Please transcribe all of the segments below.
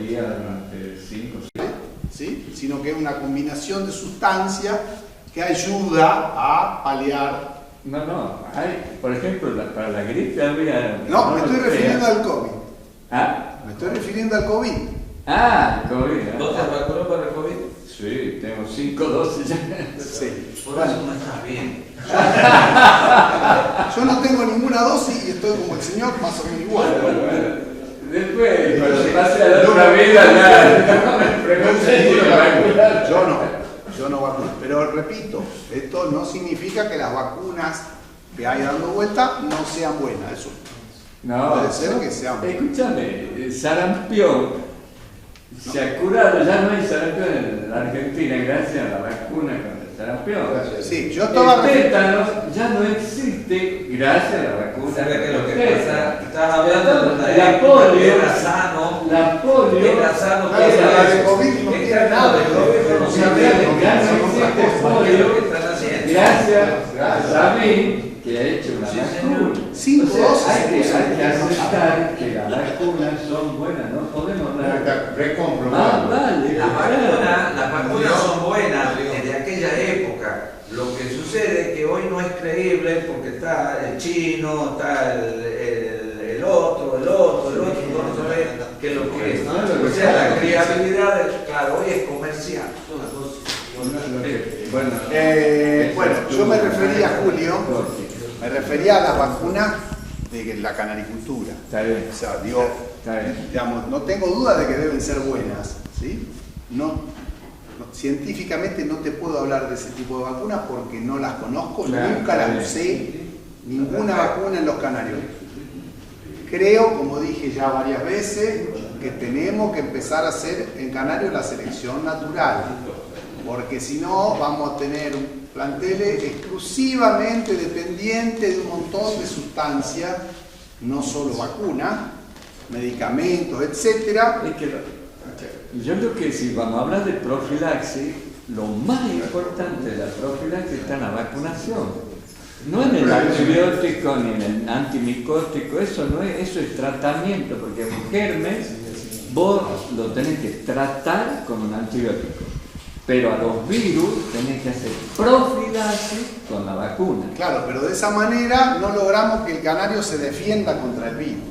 día durante 5 o 6. ¿Sí? Sino que es una combinación de sustancias que ayuda a paliar. No, hay, por ejemplo, para la gripe había... No, me estoy refiriendo al COVID. ¿Ah? Me estoy refiriendo al COVID. Ah, el COVID. ¿Vos te vacunó para el COVID? Sí, tengo 5 dosis ya. Sí. Por eso no estás bien. Yo no tengo ninguna dosis y estoy como el señor, más o menos igual. Después, cuando se pase a la otra vida, ya no me pregunten si me vacunar. Yo no vacuno. Pero repito, esto no significa que las vacunas que hay dando vuelta no sean buenas. Eso No, puede ser que sean buenas. Escúchame, sarampión se ha curado, ya no hay sarampión en la Argentina gracias a la vacuna contra el sarampión. Sí, yo estaba El tétanos ya no existe gracias a la vacuna. ¿Sabes qué es lo que contra el pasa? tétanos. Estás hablando de una La época polio, que era sano. la polio, Era sano, Claro, que la era de eso. COVID no tiene Exacto, nada. de COVID no Sí, sabía ya de no qué existe es polio. lo que están haciendo. gracias a mí que ha hecho una Sí, vacuna. señor. 5 O sea, dosis. hay que aceptar que las vacunas son buenas, no podemos dar. Está recomprobado. Vale, Las vacunas son buenas desde aquella época. Lo que sucede es que hoy no es creíble porque está el chino, está el otro, vos no sabés qué es lo que es. O sea, la criabilidad, claro, hoy es comercial. Bueno, yo me refería, Julio, me refería a las vacunas de la canaricultura. Está bien. O sea, digo, Está bien. digamos, no tengo duda de que deben ser buenas, ¿sí? Científicamente no te puedo hablar de ese tipo de vacunas porque no las conozco, Claro, nunca está las bien. usé, ninguna vacuna en los canarios. Creo, como dije ya varias veces, que tenemos que empezar a hacer en Canarios la selección natural, porque si no vamos a tener planteles exclusivamente dependientes de un montón de sustancias, no solo vacunas, medicamentos, etcétera. Es que yo creo que si vamos a hablar de profilaxis, lo más importante de la profilaxis está en la vacunación. No en el antibiótico ni en el antimicótico, eso no es, eso es tratamiento, porque un germen vos lo tenés que tratar con un antibiótico. Pero a los virus tenés que hacer profilaxis con la vacuna. Claro, pero de esa manera no logramos que el canario se defienda contra el virus.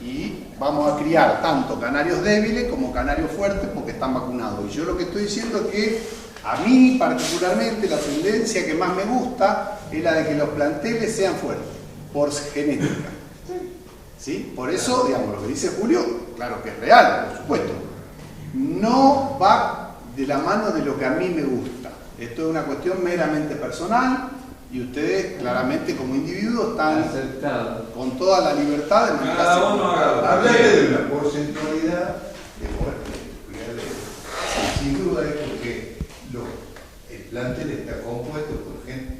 Y vamos a criar tanto canarios débiles como canarios fuertes porque están vacunados. Y yo lo que estoy diciendo es que a mí particularmente la tendencia que más me gusta es la de que los planteles sean fuertes, por genética. ¿Sí? Por eso, digamos, lo que dice Julio, claro que es real, por supuesto. No va de la mano de lo que a mí me gusta. Esto es una cuestión meramente personal y ustedes claramente como individuos están Aceptado. con toda la libertad de manejarse. Cada uno haga. Hablarle de una porcentualidad de muerte, sin duda es porque el plantel está compuesto por gente,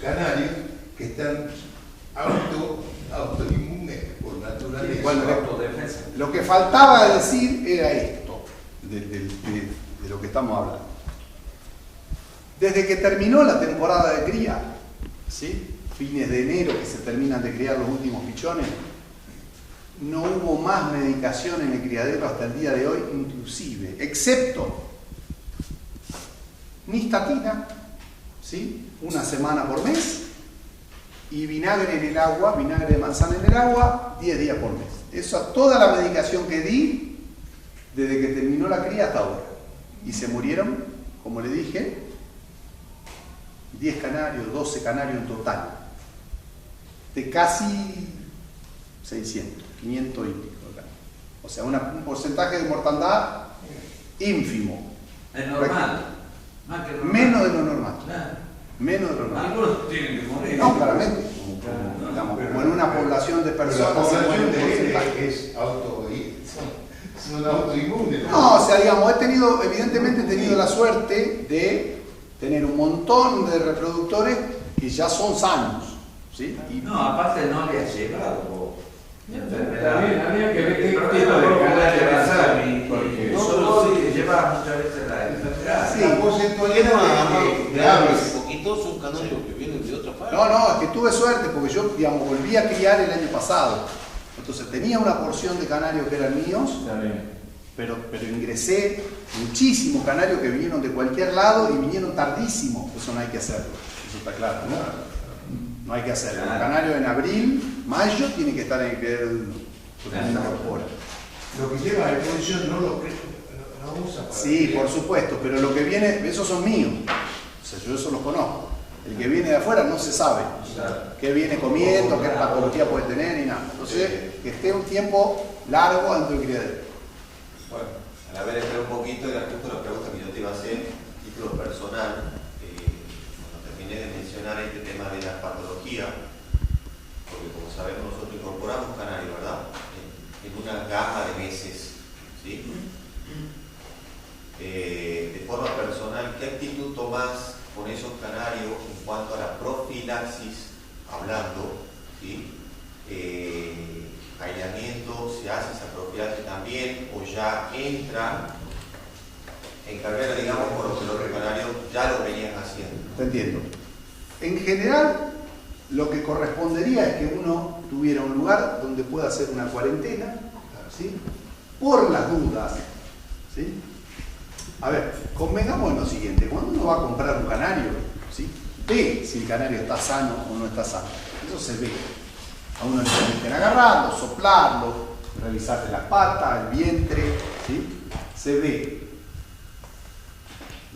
canarios que están autoinmunes por naturaleza. Bueno, Autodefensa. lo que faltaba decir era esto, de lo que estamos hablando. Desde que terminó la temporada de cría, ¿sí? Fines de enero que se terminan de criar los últimos pichones, no hubo más medicación en el criadero hasta el día de hoy, inclusive, excepto nistatina, ¿sí? 1 semana por mes, y vinagre en el agua, vinagre de manzana en el agua, 10 días por mes. Eso es toda la medicación que di desde que terminó la cría hasta ahora. Y se murieron, como le dije, 10 canarios, 12 canarios en total, de casi 600, 500 y pico. O sea, un porcentaje de mortandad ínfimo. Es normal. Más que normal. Menos de lo normal. Claro. Menos de lo normal. Algunos tienen que morir. No, claramente. Digamos, como en una población de Pero la personas se muere población un de porcentaje. es son autoinmunes. No, o sea, digamos, evidentemente he tenido la suerte de tener un montón de reproductores que ya son sanos, ¿sí? Y No, aparte no le ha llegado enfermedad. Habría que ver qué El tipo problema de es que canario le va a pasa ser, porque solo sí lleva muchas veces la enfermedad. Sí. La porcentualidad de aves. Poquitos son canarios que vienen de otra parte. no, es que tuve suerte porque yo, digamos, volví a criar el año pasado. Entonces tenía una porción de canarios que eran míos, Está bien. pero ingresé muchísimos canarios que vinieron de cualquier lado y vinieron tardísimo. Eso no hay que hacerlo, eso está claro, ¿no? No hay que hacerlo. Los canarios en abril, mayo, tienen que estar en el criadero de uno, porque no incorpora. Lo que lleva a exposición no lo usa para... Sí, por supuesto, pero lo que viene, esos son míos. O sea, yo eso los conozco. El que viene de afuera no se sabe qué viene comiendo, qué patología puede tener ni nada. Entonces, que esté un tiempo largo dentro del criadero. Bueno, al haber esperado un poquito, era justo la pregunta que yo te iba a hacer, título personal, cuando terminé de mencionar este tema de la patología, porque como sabemos nosotros incorporamos canario, ¿verdad? En una gama de meses, ¿sí? De forma personal, ¿qué actitud tomás con esos canarios en cuanto a la profilaxis, hablando, ¿sí? Aislamiento, ¿se hace esa profilaxis también o ya entra en carrera, digamos, por lo que los canarios ya lo venían haciendo? Te entiendo. En general, lo que correspondería es que uno tuviera un lugar donde pueda hacer una cuarentena, ¿sí? Por las dudas, ¿sí? A ver, convengamos en lo siguiente, cuando uno va a comprar un canario, ¿sí? Ve si el canario está sano o no está sano. Eso se ve. A uno le permiten agarrarlo, soplarlo, revisarle las patas, el vientre, ¿sí? Se ve.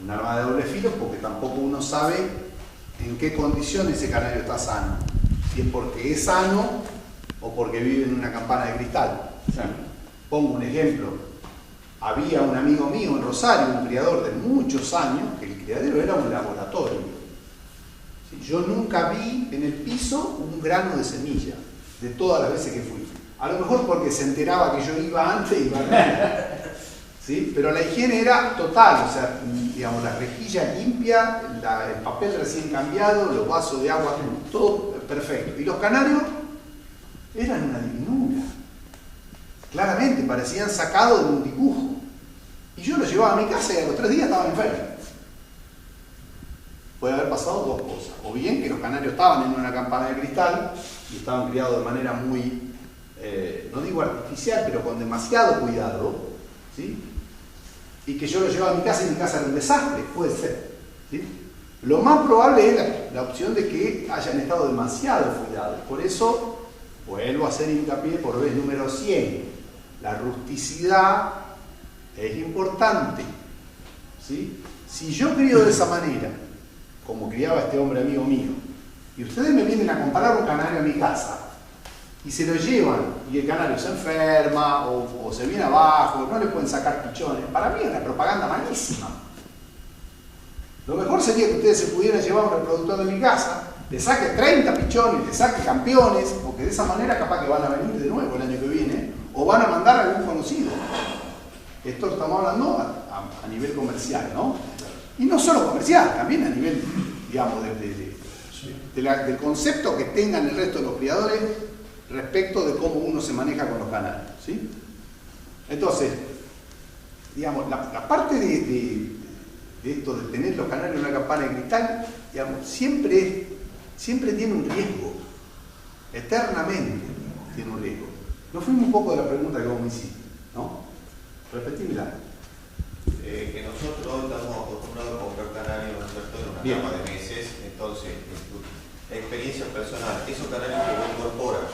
Un arma de doble filo porque tampoco uno sabe en qué condiciones ese canario está sano. Si es porque es sano o porque vive en una campana de cristal. ¿Sí? Pongo un ejemplo. Había un amigo mío en Rosario, un criador de muchos años, que el criadero era un laboratorio. ¿Sí? Yo nunca vi en el piso un grano de semilla, de todas las veces que fui. A lo mejor porque se enteraba que yo iba antes y iba antes. ¿Sí? Pero la higiene era total, o sea, digamos, la rejilla limpia, el papel recién cambiado, los vasos de agua, todo perfecto. Y los canarios eran una divinura. Claramente, parecían sacados de un dibujo. Y yo los llevaba a mi casa y a los 3 días estaban enfermos. Puede haber pasado dos cosas. O bien que los canarios estaban en una campana de cristal y estaban criados de manera muy, no digo artificial, pero con demasiado cuidado, ¿sí? Y que yo los llevaba a mi casa y mi casa era un desastre, puede ser, ¿sí? Lo más probable es la opción de que hayan estado demasiado cuidados. Por eso vuelvo a hacer hincapié por vez número 100. La rusticidad es importante, ¿sí? Si yo crío de esa manera, como criaba este hombre amigo mío, y ustedes me vienen a comparar un canario a mi casa, y se lo llevan, y el canario se enferma, o se viene abajo, no le pueden sacar pichones, para mí es una propaganda malísima. Lo mejor sería que ustedes se pudieran llevar un reproductor de mi casa, le saque 30 pichones, le saque campeones, porque de esa manera capaz que van a venir de nuevo el año que viene, o van a mandar a algún conocido. Esto lo estamos hablando a nivel comercial, ¿no? Y no solo comercial, también a nivel, digamos, del concepto que tengan el resto de los criadores respecto de cómo uno se maneja con los canarios, ¿sí? Entonces, digamos, la parte de esto de tener los canarios en una campana de cristal, digamos, siempre tiene un riesgo, eternamente tiene un riesgo. Nos fuimos un poco de la pregunta que vos me hiciste, ¿no? Repetímela. Que nosotros estamos acostumbrados a comprar canarios, ¿no es cierto?, en una gama de meses. Entonces, experiencia personal, esos canarios que vos incorporas,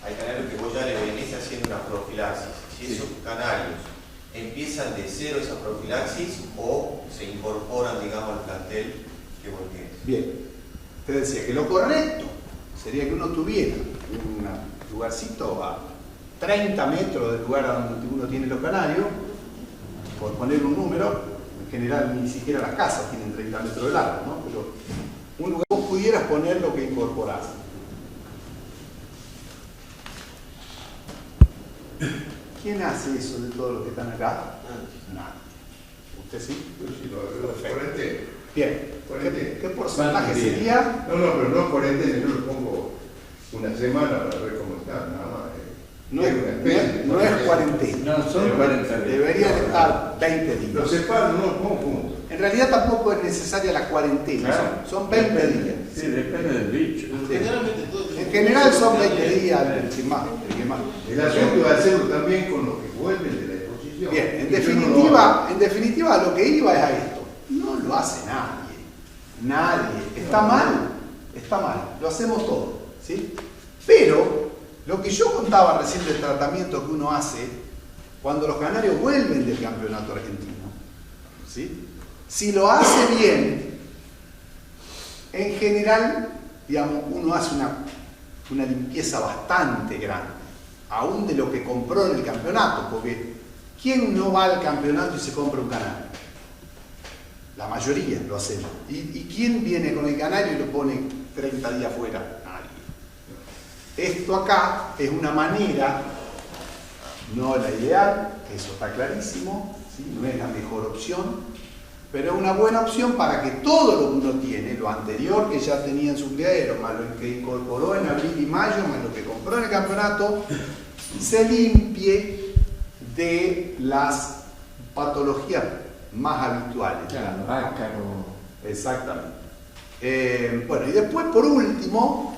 hay canarios que vos ya le venís haciendo una profilaxis. Si esos canarios empiezan de cero esa profilaxis o se incorporan, digamos, al plantel que vos tienes. Bien, te decía que lo correcto sería que uno tuviera un lugarcito a 30 metros del lugar donde uno tiene los canarios, por poner un número, en general ni siquiera las casas tienen 30 metros de largo, ¿no? Pero un lugar vos pudieras poner lo que incorporás. ¿Quién hace eso de todos los que están acá? Nada. ¿Usted sí? Yo sí, lo cuarentena. Bien. Cuarentena. ¿Qué porcentaje sería? No, pero no cuarentena, yo lo pongo una semana para ver cómo está, nada más. No es cuarentena. No, son 40 días. Deberían estar 20 días. Los separo, no los pongo juntos. En realidad tampoco es necesaria la cuarentena, Claro. son 20 días. Sí, depende del bicho. Generalmente todo En general son 20 días el que más. El asunto va a hacerlo también con los que vuelven de la exposición. Bien, en Que yo no lo hago. definitiva a lo que iba es a esto. No lo hace nadie. Nadie. Está mal. Está mal. Lo hacemos todos. ¿Sí? Pero lo que yo contaba recién del tratamiento que uno hace cuando los canarios vuelven del campeonato argentino. ¿Sí? Si lo hace bien, en general, digamos, uno hace una limpieza bastante grande, aún de lo que compró en el campeonato, porque ¿quién no va al campeonato y se compra un canario? La mayoría lo hacemos. ¿Y quién viene con el canario y lo pone 30 días fuera? Nadie. Esto acá es una manera, no la ideal, eso está clarísimo, ¿sí? No es la mejor opción, pero es una buena opción para que todo lo que uno tiene, lo anterior que ya tenía en su criadero, más lo que incorporó en abril y mayo, más lo que compró en el campeonato, se limpie de las patologías más habituales. Claro, ácaro. Exactamente. Bueno, y después, por último,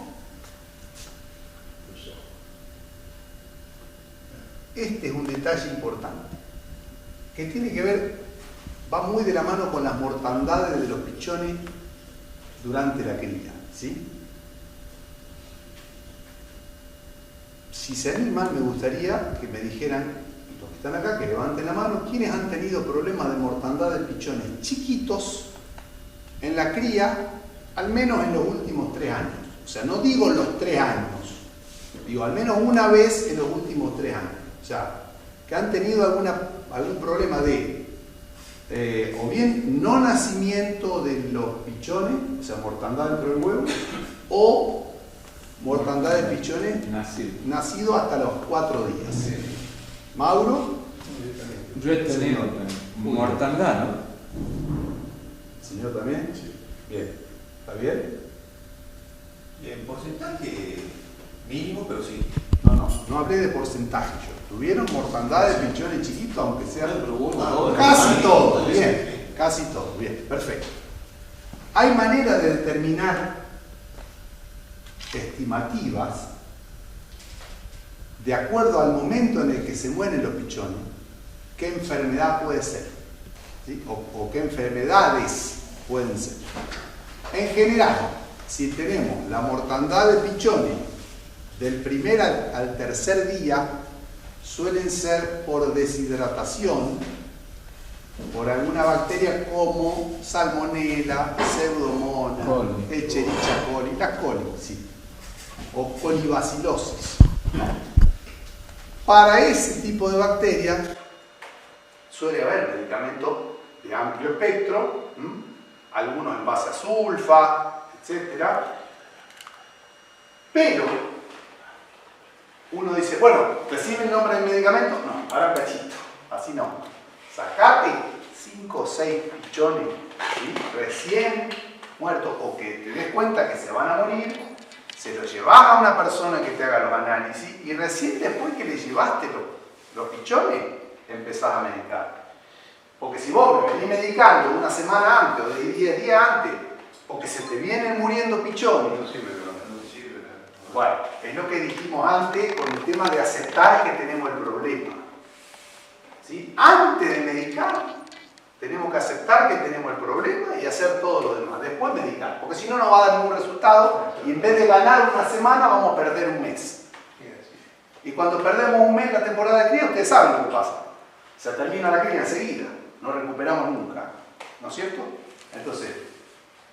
este es un detalle importante, que tiene que ver, va muy de la mano con las mortandades de los pichones durante la cría, ¿sí? Si se animan, me gustaría que me dijeran, los que están acá, que levanten la mano, ¿quiénes han tenido problemas de mortandad de pichones chiquitos en la cría, al menos en los últimos 3 años? O sea, no digo los 3 años, digo al menos una vez en los últimos 3 años. O sea, que han tenido algún problema de o bien no nacimiento de los pichones, o sea, mortandad dentro del huevo, o mortandad de pichones nacido hasta los 4 días. Sí. Mauro, Yo he tenido mortandad, ¿no? señor también. Bien, ¿está bien? en porcentaje mínimo, pero sí. No hablé de porcentaje yo. Tuvieron mortandad de pichones chiquitos, aunque sea Pero casi todo, bien, casi todo, bien, perfecto. Hay maneras de determinar estimativas de acuerdo al momento en el que se mueren los pichones, qué enfermedad puede ser, ¿sí? o qué enfermedades pueden ser. En general, si tenemos la mortandad de pichones del primer al tercer día, suelen ser por deshidratación, por alguna bacteria como salmonella, pseudomonas, Coli. Escherichia coli, la coli, sí, o colibacilosis. Para ese tipo de bacterias suele haber medicamentos de amplio espectro, algunos en base a sulfa, etc. Pero uno dice, bueno, ¿recibe el nombre del medicamento? No, para un cachito, así no. Sacate 5 o 6 pichones, ¿sí? Recién muertos, o que te des cuenta que se van a morir, se los llevas a una persona que te haga los análisis y recién después que le llevaste los pichones, empezás a medicar. Porque si vos me venís medicando una semana antes o de 10 días antes, porque se te vienen muriendo pichones, No sirve, no sirve. bueno, es lo que dijimos antes con el tema de aceptar que tenemos el problema. ¿Sí? Antes de medicar, tenemos que aceptar que tenemos el problema y hacer todo lo demás. Después medicar, porque si no, no va a dar ningún resultado y en vez de ganar una semana, vamos a perder un mes. Y cuando perdemos un mes la temporada de cría, ustedes saben lo que pasa. Se termina la cría enseguida, no recuperamos nunca. ¿No es cierto? Entonces,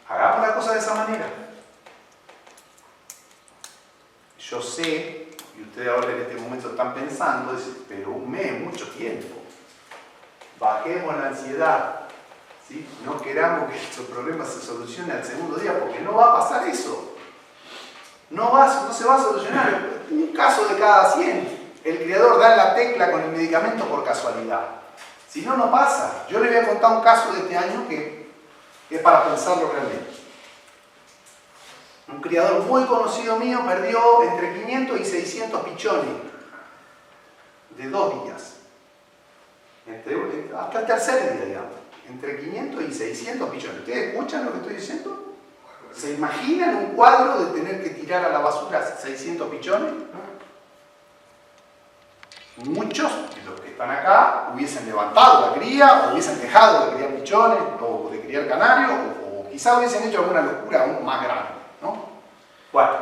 hagamos la cosa de esa manera. Yo sé, y ustedes ahora en este momento están pensando, pero un mes es mucho tiempo. Bajemos la ansiedad, ¿sí? No queramos que estos problemas se solucionen al segundo día, porque no va a pasar eso. No se va a solucionar. Un caso de cada 100. El criador da en la tecla con el medicamento por casualidad. Si no, no pasa. Yo les voy a contar un caso de este año que es para pensarlo realmente. Un criador muy conocido mío perdió entre 500 y 600 pichones de 2 días. Hasta el tercer día, digamos. entre 500 y 600 pichones. ¿Ustedes escuchan lo que estoy diciendo? ¿Se imaginan un cuadro de tener que tirar a la basura 600 pichones? Muchos de los que están acá hubiesen levantado la cría, o hubiesen dejado de criar pichones, o de criar canarios, o quizá hubiesen hecho alguna locura aún más grande, ¿no? Bueno,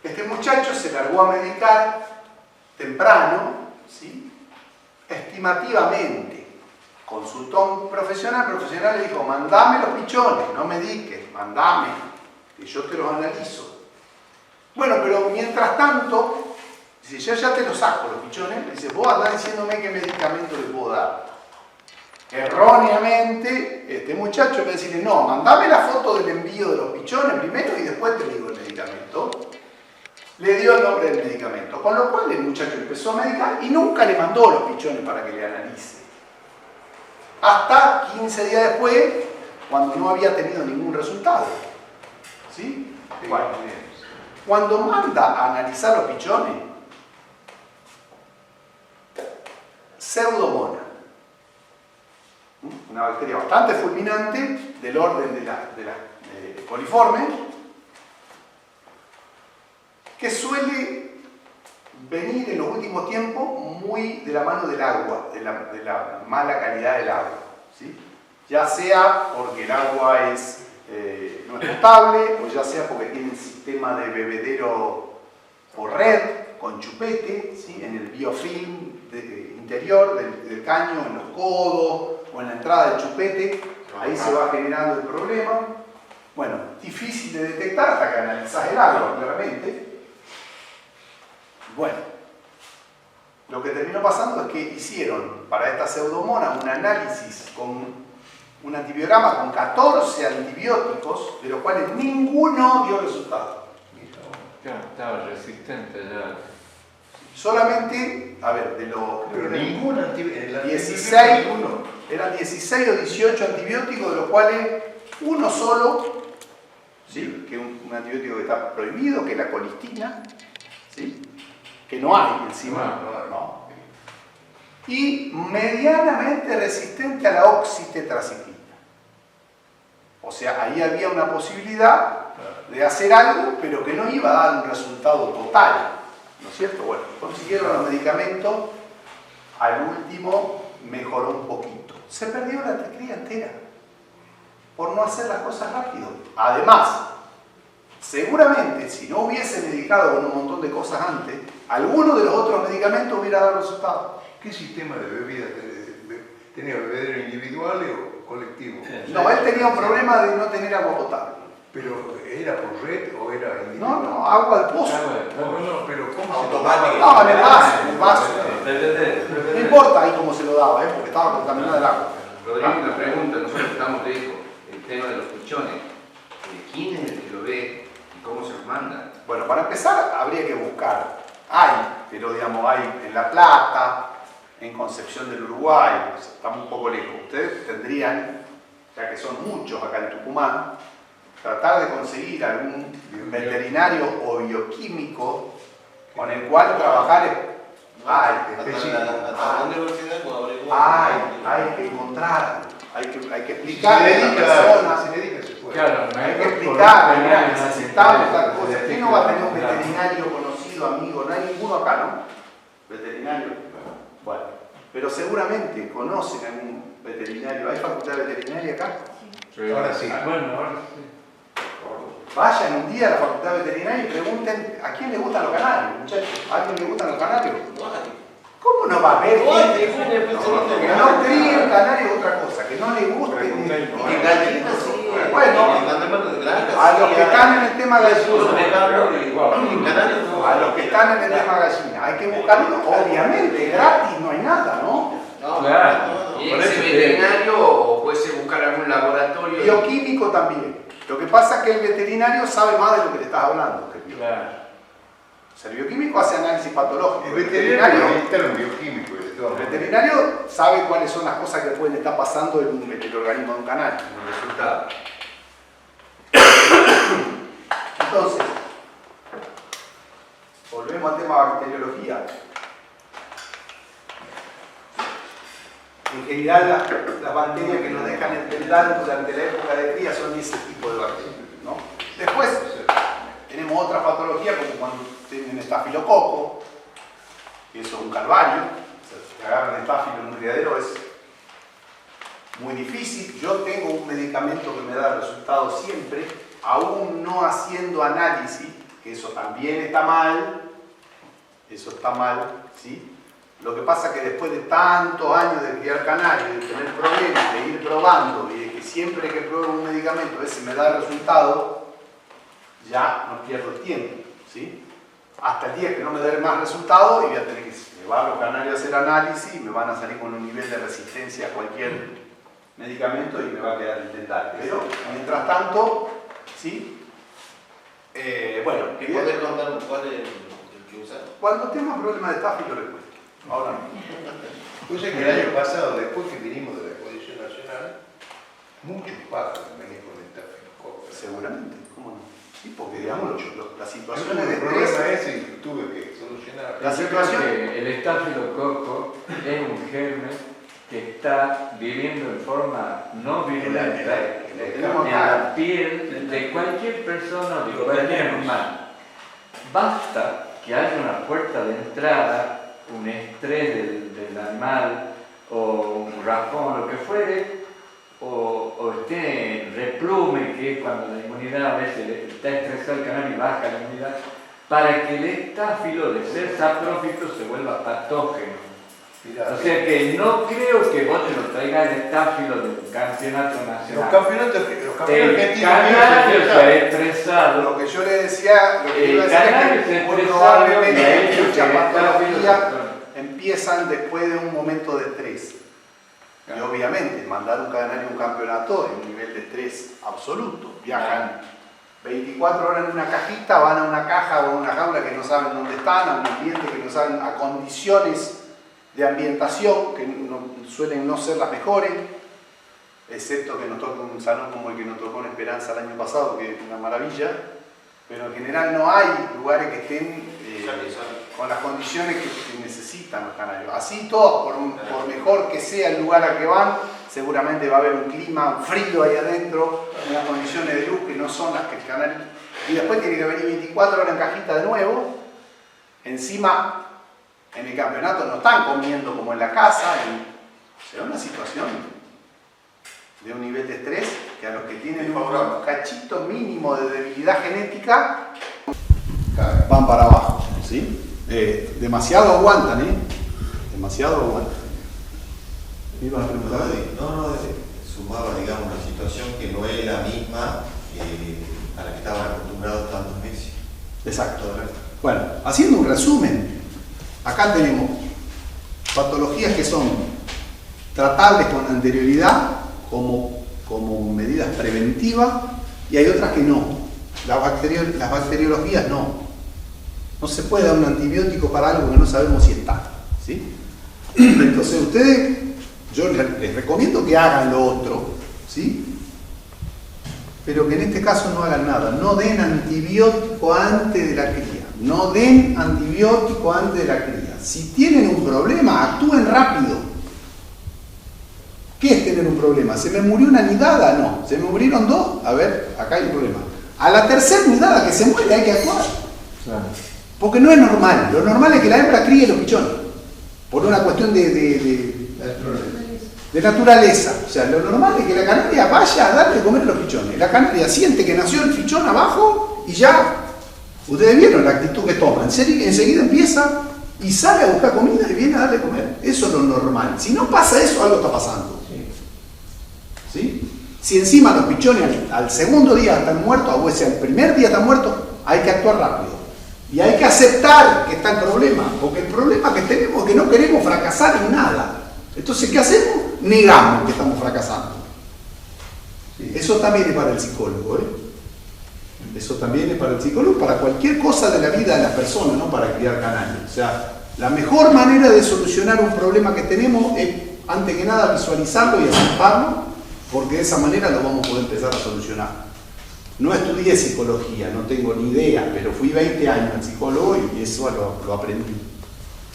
este muchacho se largó a medicar temprano, ¿sí? Estimativamente. Consultó a un profesional, el profesional le dijo, mandame los pichones, no mediques, mandame, que yo te los analizo. Bueno, pero mientras tanto, si yo ya te los saco los pichones, le dice, vos andás diciéndome qué medicamento le puedo dar. Erróneamente, este muchacho en vez de decirle, no, mandame la foto del envío de los pichones primero y después te digo el medicamento, le dio el nombre del medicamento, con lo cual el muchacho empezó a medicar y nunca le mandó los pichones para que le analice. Hasta 15 días después, cuando no había tenido ningún resultado. ¿Sí? Bueno, cuando manda a analizar los pichones, Pseudomonas, una bacteria bastante fulminante del orden de la coliformes, que suele venir en los últimos tiempos muy de la mano del agua, de la mala calidad del agua, ¿sí? Ya sea porque el agua no es potable, o ya sea porque tiene un sistema de bebedero por red, con chupete, ¿sí? En el biofilm interior del caño, en los codos o en la entrada del chupete, ahí se va generando el problema. Bueno, difícil de detectar hasta que analizás el agua, claramente. Bueno, lo que terminó pasando es que hicieron para esta pseudomonas un análisis con un antibiograma con 14 antibióticos, de los cuales ninguno dio resultado. Ya, estaba resistente ya. Solamente, a ver, de los Pero ningún antibiótico. 16, eran 16 o 18 antibióticos, de los cuales uno solo, ¿sí? Que es un antibiótico que está prohibido, que es la colistina, ¿sí? Que no hay encima, no. Y medianamente resistente a la oxitetraciclina. O sea, ahí había una posibilidad de hacer algo, pero que no iba a dar un resultado total, ¿no es cierto? Bueno, consiguieron los medicamentos, al último mejoró un poquito. Se perdió la cría entera por no hacer las cosas rápido. Además, seguramente si no hubiese medicado con un montón de cosas antes, alguno de los otros medicamentos hubiera dado resultados. ¿Qué sistema de bebida tenía? ¿Bebedero individual o colectivo? No, él tenía un problema de no tener agua potable. ¿Pero era por red o era individual? No, agua del pozo. No, pero ¿cómo se Automático. No, en el vaso. No importa ahí cómo se lo daba, porque estaba contaminada el agua. Rodrigo, una pregunta, nosotros estamos lejos, el tema de los pichones. ¿Quién es el que lo ve y cómo se los manda? Bueno, para empezar habría que buscar. Hay, pero digamos, hay en La Plata, en Concepción del Uruguay, o sea, estamos un poco lejos. Ustedes tendrían, ya que son muchos acá en Tucumán, tratar de conseguir algún veterinario o bioquímico con el cual trabajar. Hay que encontrar, hay que explicar a la persona. Claro, Hay que explicar, mira, necesitamos tal cosa. ¿Quién no va a tener un veterinario conocido, amigo? No hay ninguno acá, ¿no? Veterinario. Bueno, pero seguramente conocen a algún veterinario. ¿Hay facultad veterinaria acá? Ahora sí. Bueno, ahora sí. Vayan un día a la facultad veterinaria y pregunten a quién le gustan los canarios, muchachos. ¿A alguien le gustan los canarios? ¿Cómo no va a haber gente que no críe el canario es otra cosa? Que no le guste. Bueno, a los que están en el tema gallina, a los que están en el tema gallina, hay que buscarlo, obviamente, gratis, no hay nada, ¿no? Claro. ¿Y ese veterinario o puede ser buscar algún laboratorio? Bioquímico también. Lo que pasa es que el veterinario sabe más de lo que le estás hablando. Claro. O sea, el bioquímico hace análisis patológico. El veterinario es un bioquímico. El veterinario sabe cuáles son las cosas que pueden estar pasando en el organismo de un canario. Un resultado. Entonces, volvemos al tema bacteriología. En general, las bacterias que nos dejan entender durante la época de cría son ese tipo de bacterias, ¿no? Después, tenemos otra patología como cuando tienen estafilococo, que eso es un calvario. O sea, si agarran estáfilo en un criadero es muy difícil. Yo tengo un medicamento que me da resultados siempre, aún no haciendo análisis, que eso también está mal. Eso está mal, ¿sí? Lo que pasa es que después de tantos años de criar canarios, de tener problemas, de ir probando y de que siempre que pruebo un medicamento ese me da resultado, ya no pierdo el tiempo, ¿sí? Hasta el día que no me dé más resultado y voy a tener que llevar a los canarios a hacer análisis y me van a salir con un nivel de resistencia a cualquier medicamento y me va a quedar intentar. Pero mientras tanto, ¿sí? Bueno, ¿Me podés contar cuál es el que usas? cuando tenga problemas de estáfilo le cuento. Ahora no. Cosa que el año pasado, después que vinimos de la Exposición Nacional, muchos pájaros venían con estafilococo. Seguramente, ¿cómo no? Sí, porque digamos, las Yo situaciones tuve de el problema estrés, ese y tuve que solucionar. la Yo creo situación, que el estafilococo es un germen que está viviendo en forma no virulenta en la piel de cualquier persona o de cualquier animal. Basta que haya una puerta de entrada, un estrés del animal o un raspón, lo que fuere, o esté en replume, que es cuando la inmunidad a veces está estresado el canario y baja la inmunidad, para que el estáfilo de ser saprófito se vuelva patógeno. O sea que no creo que vos te lo traigas el estáfilo del campeonato Los nacional. campeonatos El canario se ha estresado. lo que yo le decía, lo que iba a El decir canario es se ha que muy estresado y ha probablemente hecho que muchas el estáfilo patologías se... empiezan después de un momento de estrés. Y obviamente, mandar un canario a un campeonato es un nivel de estrés absoluto. Viajan 24 horas en una cajita, van a una caja o a una jaula que no saben dónde están, a un ambiente que no saben, a condiciones de ambientación que suelen no ser las mejores, excepto que nos toque un salón como el que nos tocó en Esperanza el año pasado, que es una maravilla, pero en general no hay lugares que estén con las condiciones que necesitan los canarios. Así todos, por mejor que sea el lugar al que van, seguramente va a haber un clima, un frío ahí adentro, unas condiciones de luz que no son las que el canario... Y después tiene que venir 24 horas en cajita de nuevo, encima... En el campeonato no están comiendo como en la casa, se da una situación de un nivel de estrés que a los que tienen un cachito mínimo de debilidad genética van para abajo, ¿sí? Demasiado aguantan, demasiado aguantan. ¿Me ibas a preguntar? No, sumaba, digamos, una situación que no es la misma a la que estaban acostumbrados tantos meses. Exacto. Bueno, haciendo un resumen, acá tenemos patologías que son tratables con anterioridad como medidas preventivas y hay otras que no. Las bacteriologías no. No se puede dar un antibiótico para algo que no sabemos si está, ¿sí? Entonces ustedes, yo les recomiendo que hagan lo otro, ¿sí? Pero que en este caso no hagan nada. No den antibiótico antes de la cría. No den antibiótico antes de la cría. Si tienen un problema, actúen rápido. ¿Qué es tener un problema? ¿Se me murió una nidada? No. ¿Se me murieron dos? A ver, acá hay un problema. A la tercera nidada que se muere hay que actuar. Claro. Porque no es normal. Lo normal es que la hembra críe los pichones. Por una cuestión de naturaleza. O sea, lo normal es que la canaria vaya a darle de comer a los pichones. La canaria siente que nació el pichón abajo y ya. Ustedes vieron la actitud que toma. Enseguida empieza y sale a buscar comida y viene a darle de comer. Eso es lo normal. Si no pasa eso, algo está pasando. ¿Sí? Si encima los pichones al segundo día están muertos, o sea, el primer día están muertos, hay que actuar rápido. Y hay que aceptar que está el problema. Porque el problema que tenemos es que no queremos fracasar en nada. Entonces, ¿qué hacemos? Negamos que estamos fracasando. Eso también es para el psicólogo, Eso también es para el psicólogo, para cualquier cosa de la vida de la persona, no para criar canarios. O sea, la mejor manera de solucionar un problema que tenemos es, antes que nada, visualizarlo y aceptarlo, porque de esa manera lo vamos a poder empezar a solucionar. No estudié psicología, no tengo ni idea, pero fui 20 años al psicólogo y eso lo aprendí.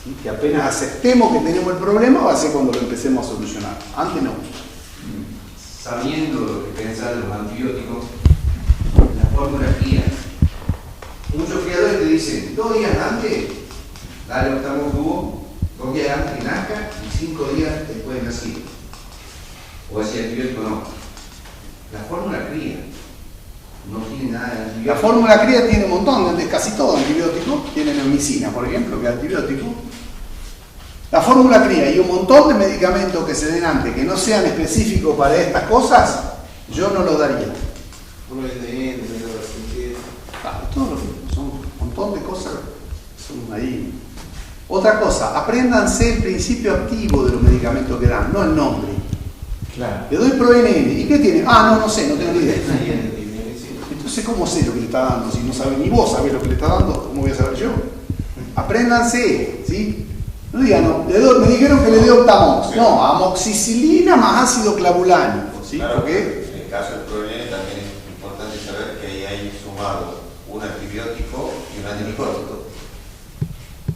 ¿sí? Que apenas aceptemos que tenemos el problema va a ser cuando lo empecemos a solucionar. Antes no. Sabiendo lo que pensar de los antibióticos, la fórmula guía. Muchos criadores te dicen, 2 días antes, dale octavo 2 días antes que nazca y 5 días después de nacido. O ese antibiótico no. La fórmula cría no tiene nada de antibiótico. La fórmula cría tiene un montón, casi todo antibiótico. Tiene neomicina, por ejemplo, que es antibiótico. La fórmula cría y un montón de medicamentos que se den antes, que no sean específicos para estas cosas, yo no los daría. Claro, todo lo que son un montón de cosas son ahí. Otra cosa, apréndanse el principio activo de los medicamentos que dan, no el nombre. Claro. Le doy ProNM, ¿y qué tiene? Ah, no sé, no tengo ni idea. Entonces, ¿cómo sé lo que le está dando? Si no sabe ni vos sabés lo que le está dando, ¿cómo voy a saber yo? Apréndanse, ¿sí? No digan, no, me dijeron que le dé Octamox. No, amoxicilina más ácido clavulánico, ¿sí? Claro, ¿Por qué? en el caso del ProNM también es importante saber que ahí hay sumado un antibiótico y un antimicótico.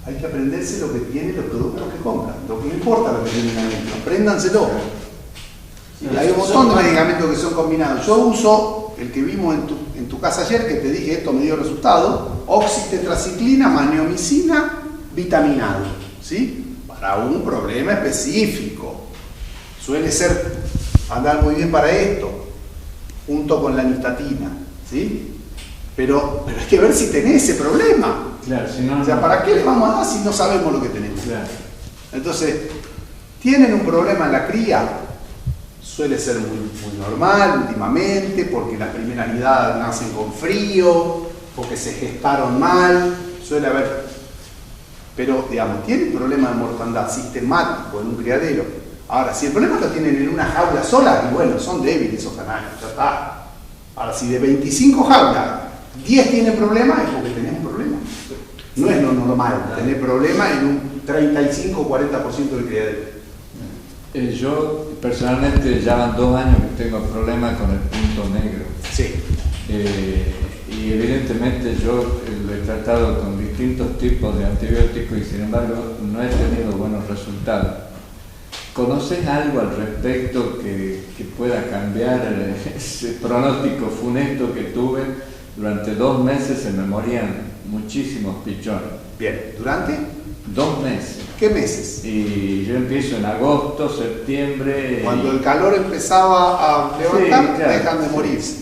Hay que aprenderse lo que tienen los productos que compran. Lo que no importa lo que tienen adentro, apréndanselo. Sí, hay un montón de medicamentos que son combinados. Yo uso el que vimos en tu casa ayer, que te dije esto me dio resultado, oxitetraciclina más neomicina vitaminado, ¿sí? Para un problema específico. Suele andar muy bien para esto, junto con la nistatina, ¿sí? Pero hay que ver si tenés ese problema. Claro, si no, O sea, ¿para qué le vamos a dar si no sabemos lo que tenemos? Claro. Entonces, tienen un problema en la cría, suele ser muy normal últimamente, porque las primeras nidadas nacen con frío, porque se gestaron mal, suele haber, pero digamos, tienen un problema de mortandad sistemático en un criadero. Ahora, si el problema lo tienen en una jaula sola, y bueno, son débiles esos canarios, ya está. Ahora, si de 25 jaulas, 10 tienen problemas, es porque tenés un problema. No es lo normal tener problemas en un 35 o 40% del criadero. Yo personalmente ya van 2 años que tengo problemas con el punto negro. Sí. Y evidentemente yo lo he tratado con distintos tipos de antibióticos y sin embargo no he tenido buenos resultados. ¿Conoces algo al respecto que pueda cambiar ese pronóstico funesto que tuve? Durante 2 meses se me morían muchísimos pichones. Bien, ¿durante? 2 meses. ¿Qué meses? Y yo empiezo en agosto, septiembre. Cuando el calor empezaba a levantar, Sí, claro. dejan de morirse.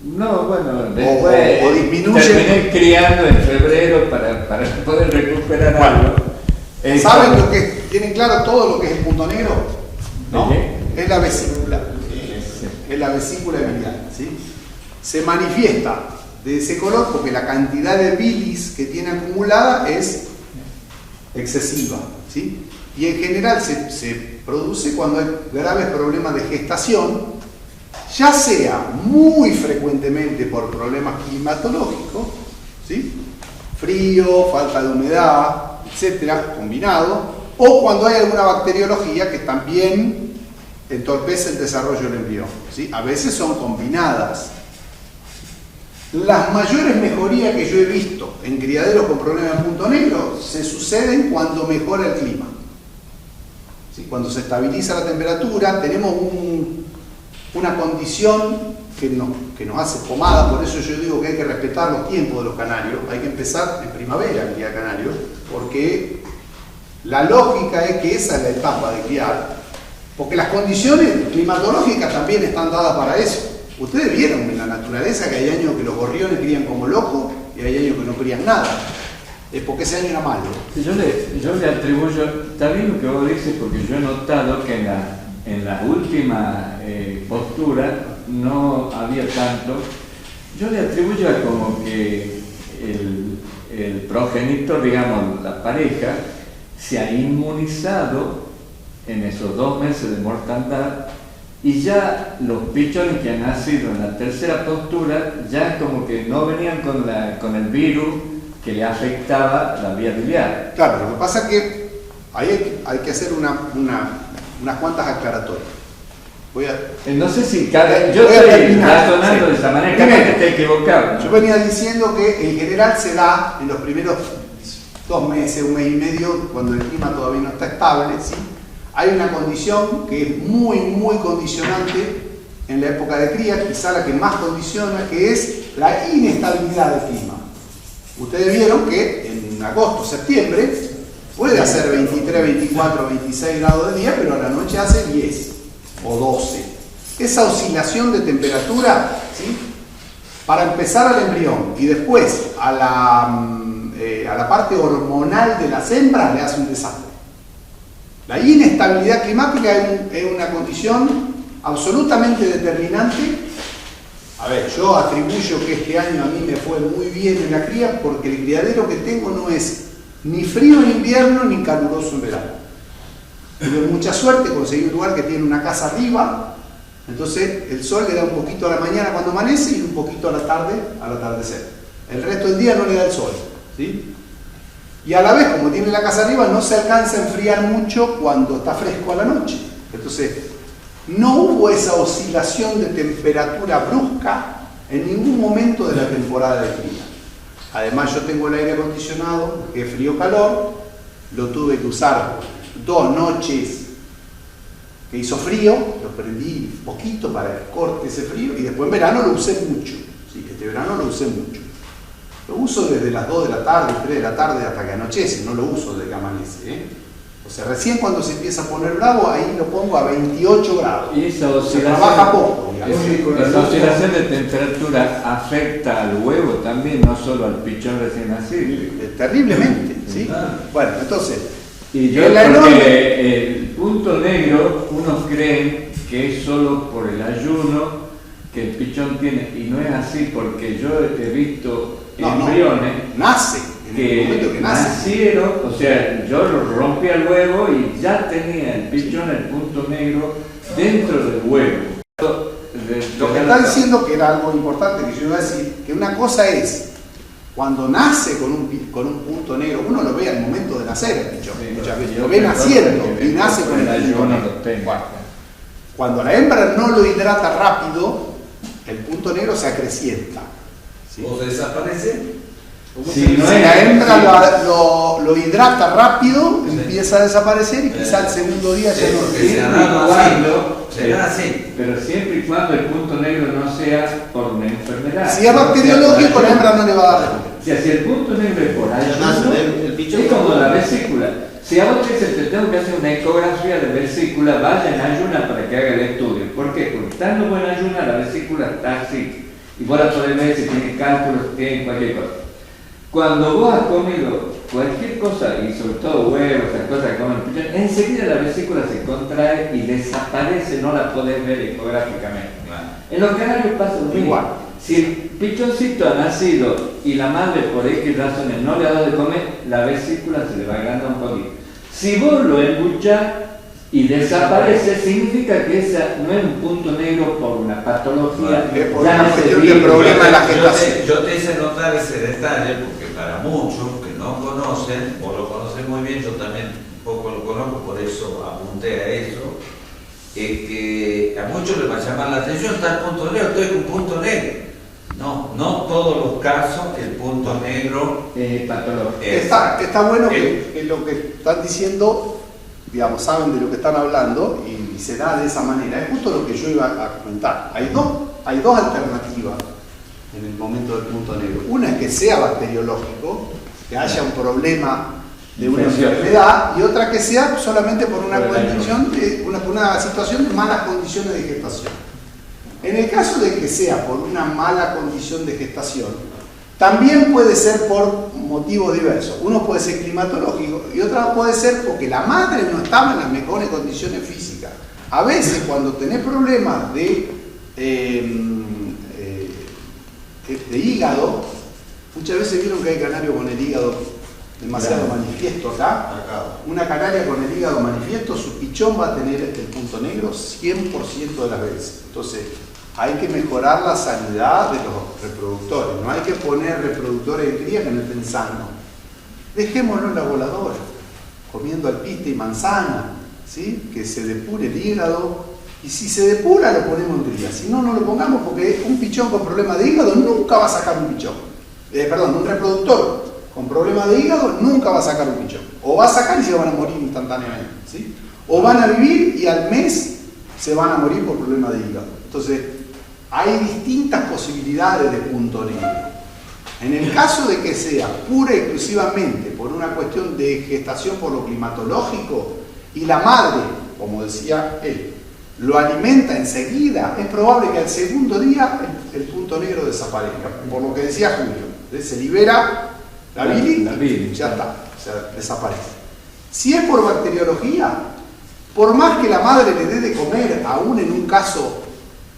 No, bueno, después o disminuye. terminé criando en febrero para poder recuperar algo. ¿Saben lo que tienen claro todo lo que es el punto negro? ¿No? ¿De Es la vesícula. Sí. Es la vesícula biliar, ¿sí? Se manifiesta de ese color porque la cantidad de bilis que tiene acumulada es excesiva, ¿sí? Y en general se produce cuando hay graves problemas de gestación, ya sea muy frecuentemente por problemas climatológicos, ¿sí? Frío, falta de humedad, etcétera, combinado, o cuando hay alguna bacteriología que también entorpece el desarrollo del embrión, ¿sí? A veces son combinadas. Las mayores mejorías que yo he visto en criaderos con problemas de punto negro se suceden cuando mejora el clima. ¿Sí? Cuando se estabiliza la temperatura, tenemos una condición que nos hace pomada, por eso yo digo que hay que respetar los tiempos de los canarios, hay que empezar en primavera a criar canarios, porque la lógica es que esa es la etapa de criar, porque las condiciones climatológicas también están dadas para eso. Ustedes vieron en la naturaleza que hay años que los gorriones crían como locos y hay años que no crían nada. Es porque ese año era malo. Yo le atribuyo, está bien lo que vos dices, porque yo he notado que en la última postura no había tanto. Yo le atribuyo a como que el progenitor, digamos, la pareja, se ha inmunizado en esos 2 meses de mortandad. Y ya los pichones que han nacido en la tercera postura ya como que no venían con el virus que le afectaba la vía biliar. Claro, lo que pasa es que ahí hay que hacer unas cuantas aclaratorias. No sé si yo voy a estoy terminar, razonando de esa manera, capaz que esté equivocado, ¿no? Yo venía diciendo que en general se da en los primeros 2 meses, 1 mes y medio, cuando el clima todavía no está estable, ¿sí? Hay una condición que es muy, muy condicionante en la época de cría, quizá la que más condiciona, que es la inestabilidad del clima. Ustedes vieron que en agosto, septiembre, puede hacer 23, 24, 26 grados de día, pero a la noche hace 10 o 12. Esa oscilación de temperatura, ¿sí? Para empezar al embrión y después a la parte hormonal de las hembras le hace un desastre. La inestabilidad climática es una condición absolutamente determinante. A ver, yo atribuyo que este año a mí me fue muy bien en la cría porque el criadero que tengo no es ni frío en invierno ni caluroso en verano. Tuve mucha suerte, conseguí un lugar que tiene una casa arriba, entonces el sol le da un poquito a la mañana cuando amanece y un poquito a la tarde al atardecer. El resto del día no le da el sol, ¿sí? Y a la vez, como tiene la casa arriba, no se alcanza a enfriar mucho cuando está fresco a la noche. Entonces, no hubo esa oscilación de temperatura brusca en ningún momento de la temporada de cría. Además, yo tengo el aire acondicionado, que es frío-calor, lo tuve que usar 2 noches que hizo frío, lo prendí poquito para que corte ese frío y después en verano lo usé mucho. Sí, este verano lo usé mucho. Lo uso desde las 2 de la tarde, 3 de la tarde hasta que anochece, no lo uso desde que amanece. O sea, recién cuando se empieza a poner bravo, ahí lo pongo a 28 grados. Y esa oscilación, trabaja poco. Esa oscilación de temperatura afecta al huevo también, no solo al pichón recién nacido. Terriblemente, ¿sí? Bueno, entonces... Y yo porque el punto negro, unos creen que es solo por el ayuno que el pichón tiene, y no es así, porque yo he visto embriones que nacieron, o sea, yo lo rompí al huevo y ya tenía el pichón, el punto negro, dentro del huevo. Lo que está diciendo, que era algo importante que yo iba a decir, que una cosa es cuando nace con un punto negro, uno lo ve al momento de nacer el pichón, muchas veces lo ve naciendo y nace con el punto negro. Cuando la hembra no lo hidrata rápido, el punto negro se acrecienta, ¿sí? O desaparece. Si la hembra lo hidrata rápido, empieza a desaparecer y quizá el segundo día ya no. Pero siempre y cuando el punto negro no sea por una enfermedad. Si es bacteriológico, la hembra no le va a dar. Si el punto negro es por ayuno, es como la vesícula. Si a vos te tengo que hacer una ecografía de vesícula, vaya en ayuna para que haga el estudio. ¿Por qué? Porque estando buena ayuna, la vesícula está así. Y vos la podés ver si tiene cálculos, si tiene cualquier cosa. Cuando vos has comido cualquier cosa, y sobre todo huevos, esas cosas que comen el pichón, enseguida la vesícula se contrae y desaparece, no la podés ver ecográficamente. En los canarios pasa lo mismo. Igual. Si el pichoncito ha nacido y la madre por X razones no le ha dado de comer, la vesícula se le va agrandando un poquito. Si vos lo embuchás y desaparece, significa que esa no es un punto negro por una patología, por una cuestión de problema en la gestación. Yo te hice notar ese detalle porque para muchos que no conocen, o lo conocen muy bien, yo también un poco lo conozco, por eso apunté a eso, que a muchos les va a llamar la atención, está el punto negro, estoy con punto negro. No todos los casos el punto negro patológico. Está bueno que lo que están diciendo, digamos, saben de lo que están hablando y se da de esa manera. Es justo lo que yo iba a comentar. Hay dos alternativas en el momento del punto negro. Una es que sea bacteriológico, que haya un problema de una enfermedad, y otra que sea solamente por una condición una situación de malas condiciones de gestación. En el caso de que sea por una mala condición de gestación, también puede ser por motivos diversos. Uno puede ser climatológico y otra puede ser porque la madre no estaba en las mejores condiciones físicas. A veces cuando tenés problemas de hígado, muchas veces vieron que hay canarios con el hígado demasiado manifiesto acá. Una canaria con el hígado manifiesto, su pichón va a tener el punto negro 100% de las veces. Entonces, hay que mejorar la sanidad de los reproductores. No hay que poner reproductores de cría que no estén sanos. Dejémoslo en la voladora, comiendo alpiste y manzana, ¿sí? Que se depure el hígado. Y si se depura, lo ponemos en cría. Si no, no lo pongamos, porque un pichón con problema de hígado nunca va a sacar un pichón. Un reproductor con problemas de hígado nunca va a sacar un pichón. O va a sacar y se van a morir instantáneamente, ¿sí? O van a vivir y al mes se van a morir por problemas de hígado. Entonces, hay distintas posibilidades de punto negro. En el caso de que sea pura y exclusivamente por una cuestión de gestación por lo climatológico y la madre, como decía él, lo alimenta enseguida, es probable que al segundo día el punto negro desaparezca. Por lo que decía Julio, se libera la bilis, ya está, o sea, desaparece. Si es por bacteriología, por más que la madre le dé de comer, aún en un caso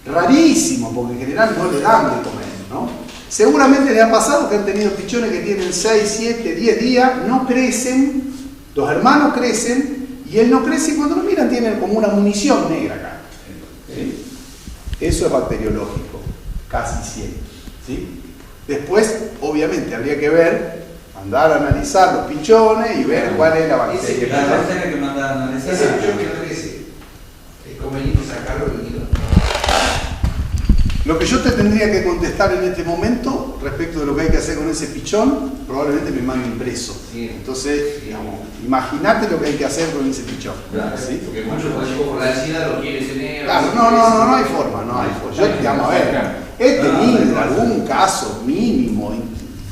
rarísimo, porque en general no le dan de comer, ¿no? Seguramente le ha pasado que han tenido pichones que tienen 6, 7, 10 días, no crecen, los hermanos crecen, y él no crece y cuando lo miran tienen como una munición negra acá. ¿Sí? Eso es bacteriológico, casi siempre. ¿Sí? Después, obviamente, habría que ver, mandar a analizar los pichones y ver cuál es la bacteria. Claro, tiene que mandar a analizar. Ese pichón que crece, es conveniente sacarlo del nido. Lo que yo te tendría que contestar en este momento respecto de lo que hay que hacer con ese pichón, probablemente me manden preso. Sí. Entonces, digamos, imagínate lo que hay que hacer con ese pichón. Claro, ¿Sí? porque muchos por la ansiedad lo quieren tener. Claro, no hay forma, no hay forma. Yo, digamos, a ver, he tenido algún caso mínimo,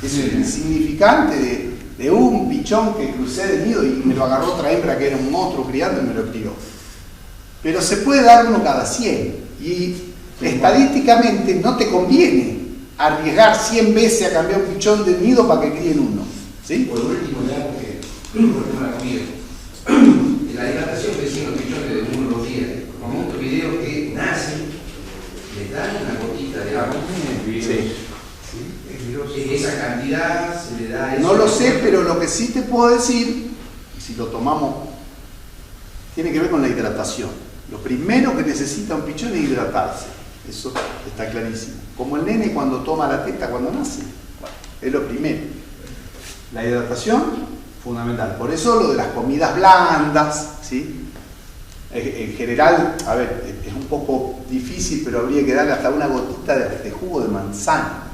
es insignificante de un pichón que crucé de nido y me lo agarró otra hembra que era un monstruo criando y me lo crió. Pero se puede dar uno cada 100 y estadísticamente no te conviene arriesgar 100 veces a cambiar un pichón de nido para que críen uno. ¿Sí? Por último, ya porque por el tema de la comida. En la hidratación que decían los pichones de 1 o 2 días, con estos videos que nacen, les dan una gotita de agua. Sí. Esa cantidad se le da. No lo sé, pero lo que sí te puedo decir, si lo tomamos, tiene que ver con la hidratación. Lo primero que necesita un pichón es hidratarse. Eso está clarísimo. Como el nene cuando toma la teta cuando nace. Bueno, es lo primero. La hidratación, fundamental. Por eso lo de las comidas blandas, ¿sí? En general, a ver, es un poco difícil, pero habría que darle hasta una gotita de jugo de manzana.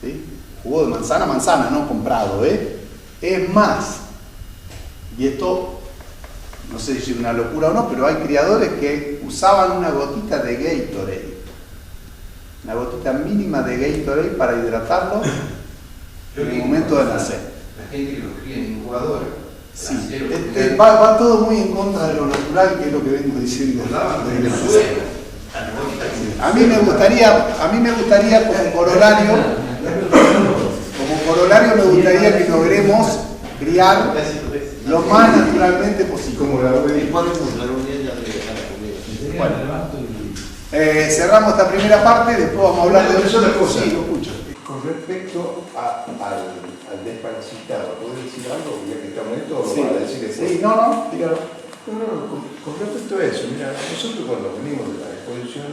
¿Sí? Jugo de manzana, no comprado, ¿eh? Es más, y esto, no sé si es una locura o no, pero hay criadores que usaban una gotita de Gatorade. Una gotita mínima de Gatorade para hidratarlo en el momento de nacer. La gente que lo cría en incubadora. Sí, va todo muy en contra de lo natural, que es lo que vengo diciendo. A mí me gustaría como corolario me gustaría que logremos criar lo más naturalmente posible. Como la Bueno, cerramos esta primera parte, después vamos a hablar de eso. Sí, lo escucho. Con respecto al desparasitado, ¿puedes decir algo? Ya que estamos en esto, Sí, ¿lo vas a decir después? sí, no, dígalo. Con respecto a eso, mira, nosotros cuando venimos de la exposición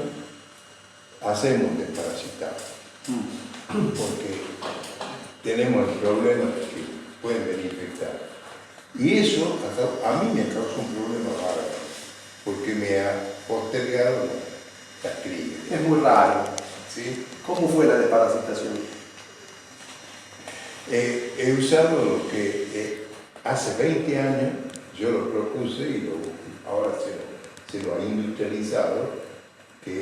hacemos desparasitado, porque tenemos el problema de que pueden venir infectados. Y eso a mí me causa un problema bárbaro, porque me ha postergado la cría. Es muy raro. ¿Sí? ¿Cómo fue la desparasitación? He usado lo que hace 20 años yo lo propuse y ahora se lo ha industrializado, que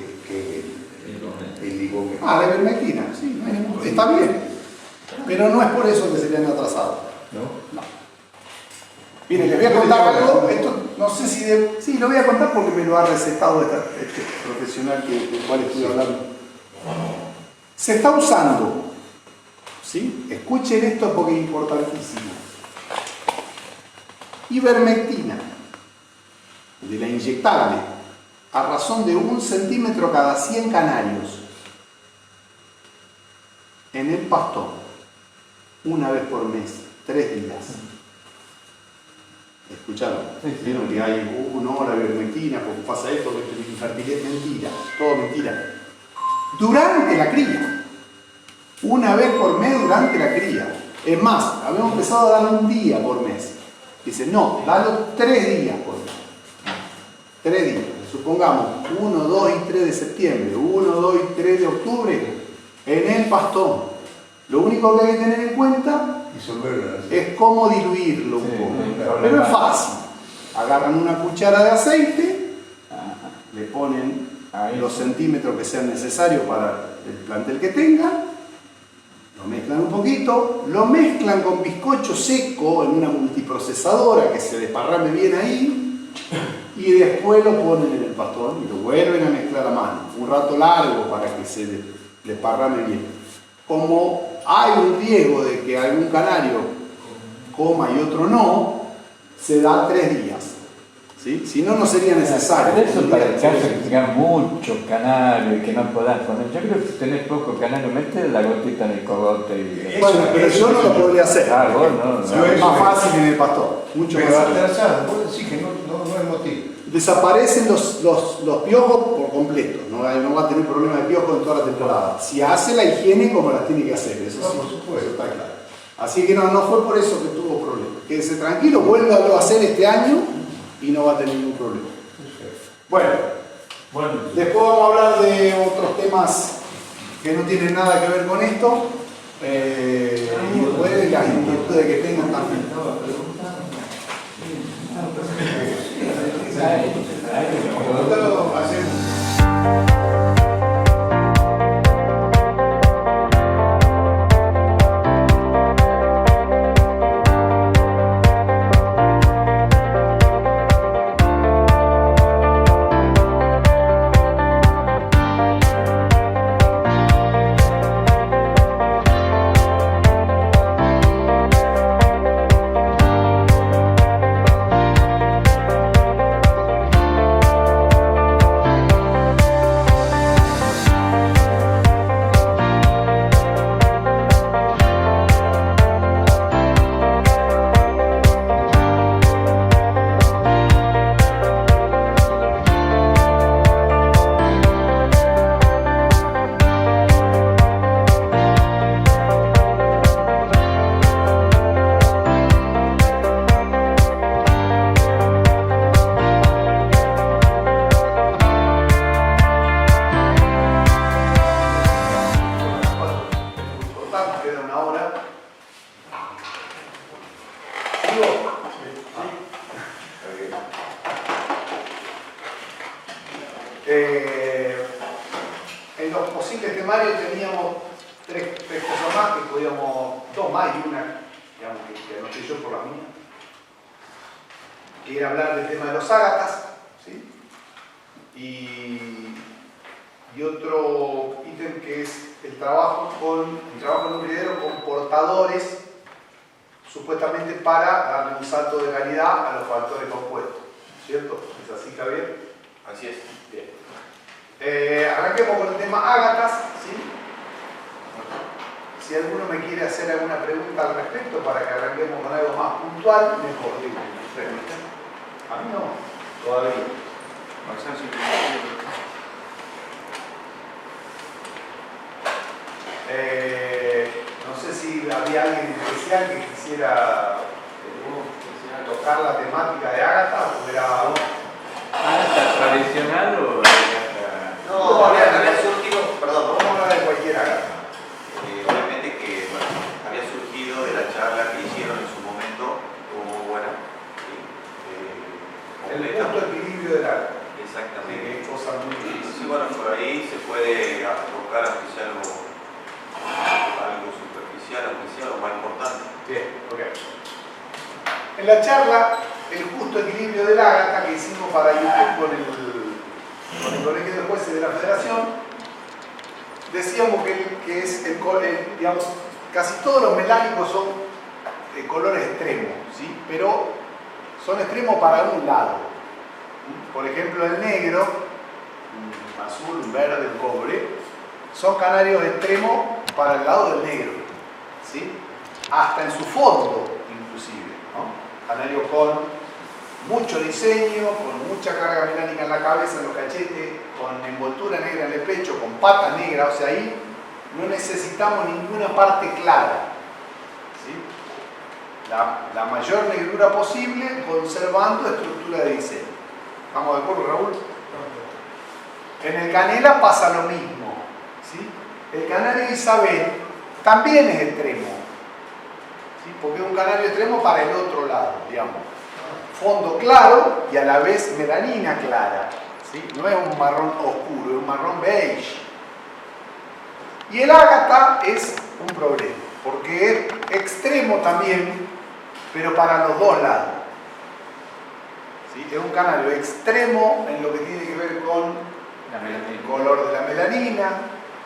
el Ligomen. La ivermectina, sí, está bien. Pero no es por eso que se le han atrasado. ¿No? Mire, les voy a contar algo, esto no sé si sí, lo voy a contar porque me lo ha recetado este profesional del cual estoy hablando. Se está usando, ¿sí? Escuchen esto porque es importantísimo. Ivermectina, de la inyectable, a razón de 1 centímetro cada 100 canarios, en el pastón, una vez por mes, 3 días. ¿Escucharon? Vieron que hay la ivermectina, porque pasa esto, que esto es infertilidad, es mentira, todo mentira. Durante la cría, una vez por mes durante la cría. Es más, habíamos empezado a darle 1 día por mes. Dice, no, dalo 3 días por mes. 3 días. Supongamos 1, 2 y 3 de septiembre, 1, 2 y 3 de octubre, en el pastón. Lo único que hay que tener en cuenta Disolverlo. Es como diluirlo un poco. Pero es fácil. Agarran una cuchara de aceite, le ponen los centímetros que sean necesarios para el plantel que tengan, lo mezclan un poquito, lo mezclan con bizcocho seco en una multiprocesadora que se desparrame bien ahí, y después lo ponen en el pastón y lo vuelven a mezclar a mano. Un rato largo para que se desparrame bien. Como hay un riesgo de que algún canario coma y otro no, se da 3 días. ¿Sí? Si no, no sería necesario. Pero eso para el caso que tengas mucho canario y que no puedas poner. Yo creo que si tenés poco canario, metes la gotita en el cogote y... Bueno, pero yo no lo podría hacer. Ah, vos no. Es más fácil en el pastor. Mucho Pero más fácil. atrasado, vos decís que no es motivo. Desaparecen los piojos por completo. No va a tener problema de piojos en toda la temporada. Si hace la higiene como la tiene que hacer. Eso sí, por supuesto. eso está claro. Así que no fue por eso que tuvo problemas. Quédese tranquilo, vuélvalo a hacer este año y no va a tener ningún problema. Bueno, después vamos a hablar de otros temas que no tienen nada que ver con esto. Y después de las inquietudes que tengan también. En los posibles temarios teníamos tres cosas más que podíamos, 2 más y una, digamos, que anoté yo por la mía, que era hablar del tema de los ágatas, ¿sí? Y otro ítem que es el trabajo en un bridero con portadores, supuestamente para darle un salto de calidad a los factores compuestos, ¿cierto? ¿Es así, Javier? Así es. Bien. Arranquemos con el tema ágatas, ¿sí? Si alguno me quiere hacer alguna pregunta al respecto para que arranquemos con algo más puntual, mejor. A mí no, todavía. No sé si había alguien especial que quisiera tocar la temática de ágata o era... ¿Ágata tradicional o ágata? No, había surgido, perdón, Vamos a hablar de cualquier ágata. obviamente que bueno, había surgido de la charla que hicieron en su momento, estuvo muy buena. El justo equilibrio del ágata. Exactamente. Es cosa muy difícil. Sí, bueno, por ahí se puede tocar aunque sea algo superficial, aunque sea lo más importante. Bien, ok. En la charla, el justo equilibrio del ágata que hicimos para YouTube con el Colegio de Jueces de la Federación, decíamos que es digamos, casi todos los melánicos son de colores extremos, ¿sí? Pero son extremos para un lado. Por ejemplo, el negro, un azul, un verde, un cobre, son canarios extremos para el lado del negro, ¿sí? Hasta en su fondo, inclusive, ¿no? Canario con mucho diseño, con mucha carga melánica en la cabeza, en los cachetes, con envoltura negra en el pecho, con patas negras, o sea, ahí no necesitamos ninguna parte clara, ¿sí? La mayor negrura posible, conservando estructura de diseño. ¿Estamos de acuerdo, Raúl? En el canela pasa lo mismo, ¿sí? El canario Isabel también es extremo, ¿sí? Porque es un canario extremo para el otro lado, digamos. Fondo claro y a la vez melanina clara, ¿sí? No es un marrón oscuro, es un marrón beige. Y el ágata es un problema, porque es extremo también, pero para los dos lados. ¿Sí? Es un canario extremo en lo que tiene que ver con el color de la melanina,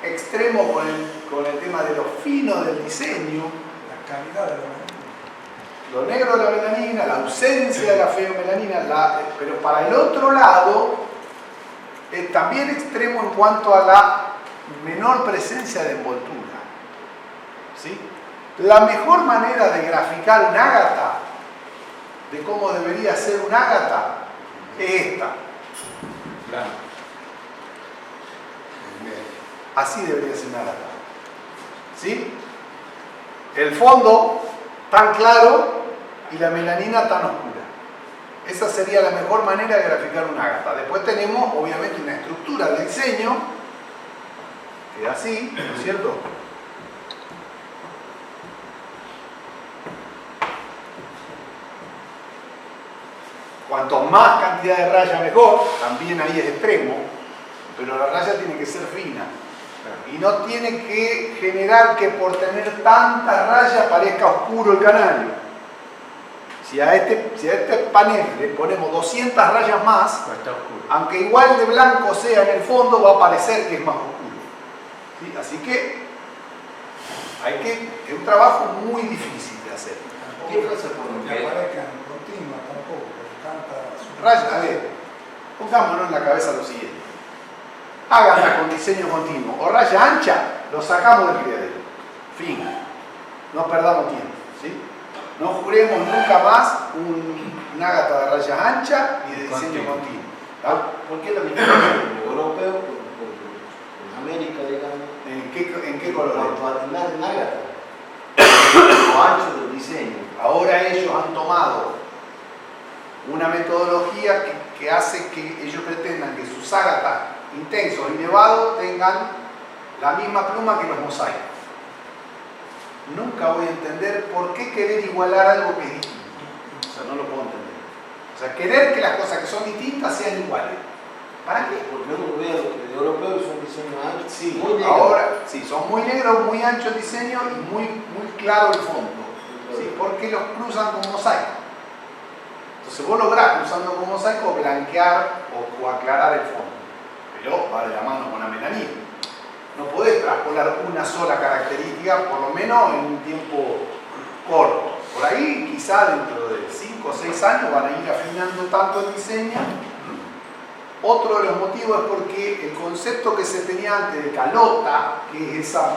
extremo con el tema de lo fino del diseño, La calidad de la melanina. lo negro de la melanina, la ausencia de la feomelanina, pero para el otro lado es también extremo en cuanto a la menor presencia de envoltura. ¿Sí? La mejor manera de graficar un ágata, de cómo debería ser un ágata, es esta. Así debería ser un ágata. ¿Sí? El fondo tan claro y la melanina tan oscura. Esa sería la mejor manera de graficar un ágata. Después tenemos, obviamente, una estructura de diseño, que es así, ¿no es cierto? Cuanto más cantidad de raya mejor, también ahí es extremo, pero la raya tiene que ser fina. Y no tiene que generar que por tener tantas rayas parezca oscuro el canario. Si a este panel le ponemos 200 rayas más, aunque igual de blanco sea en el fondo, va a parecer que es más oscuro. ¿Sí? Así que es un trabajo muy difícil de hacer. ¿Qué pasa con Que aparezcan continuas tampoco, porque tanta... Raya, a ver, pongámonos en la cabeza lo siguiente. Ágata con diseño continuo o raya ancha, lo sacamos del criadero. Fin. No perdamos tiempo. ¿Sí? No juremos nunca más un ágata de rayas anchas y de diseño continuo. ¿Tá? ¿Por qué la diferencia entre europeo con América, digamos? ¿En qué color? Cuanto a ágata, lo ancho del diseño. Ahora ellos han tomado una metodología que hace que ellos pretendan que sus ágatas intensos y nevados tengan la misma pluma que los mosaicos. Nunca voy a entender por qué querer igualar algo que es distinto. O sea, no lo puedo entender. O sea, querer que las cosas que son distintas sean iguales. ¿Para qué? Porque uno ve lo que de europeo es un diseño ancho. Sí, muy negro. ahora sí, son muy negros, muy ancho el diseño y muy claro el fondo. Sí, porque los cruzan con mosaico. Entonces vos lográs, cruzando con mosaico, blanquear o aclarar el fondo. Pero va de la mano con la melanina. No podés traspolar una sola característica, por lo menos en un tiempo corto. Por ahí, quizá dentro de 5 o 6 años van a ir afinando tanto el diseño. Otro de los motivos es porque el concepto que se tenía antes de calota, que es esa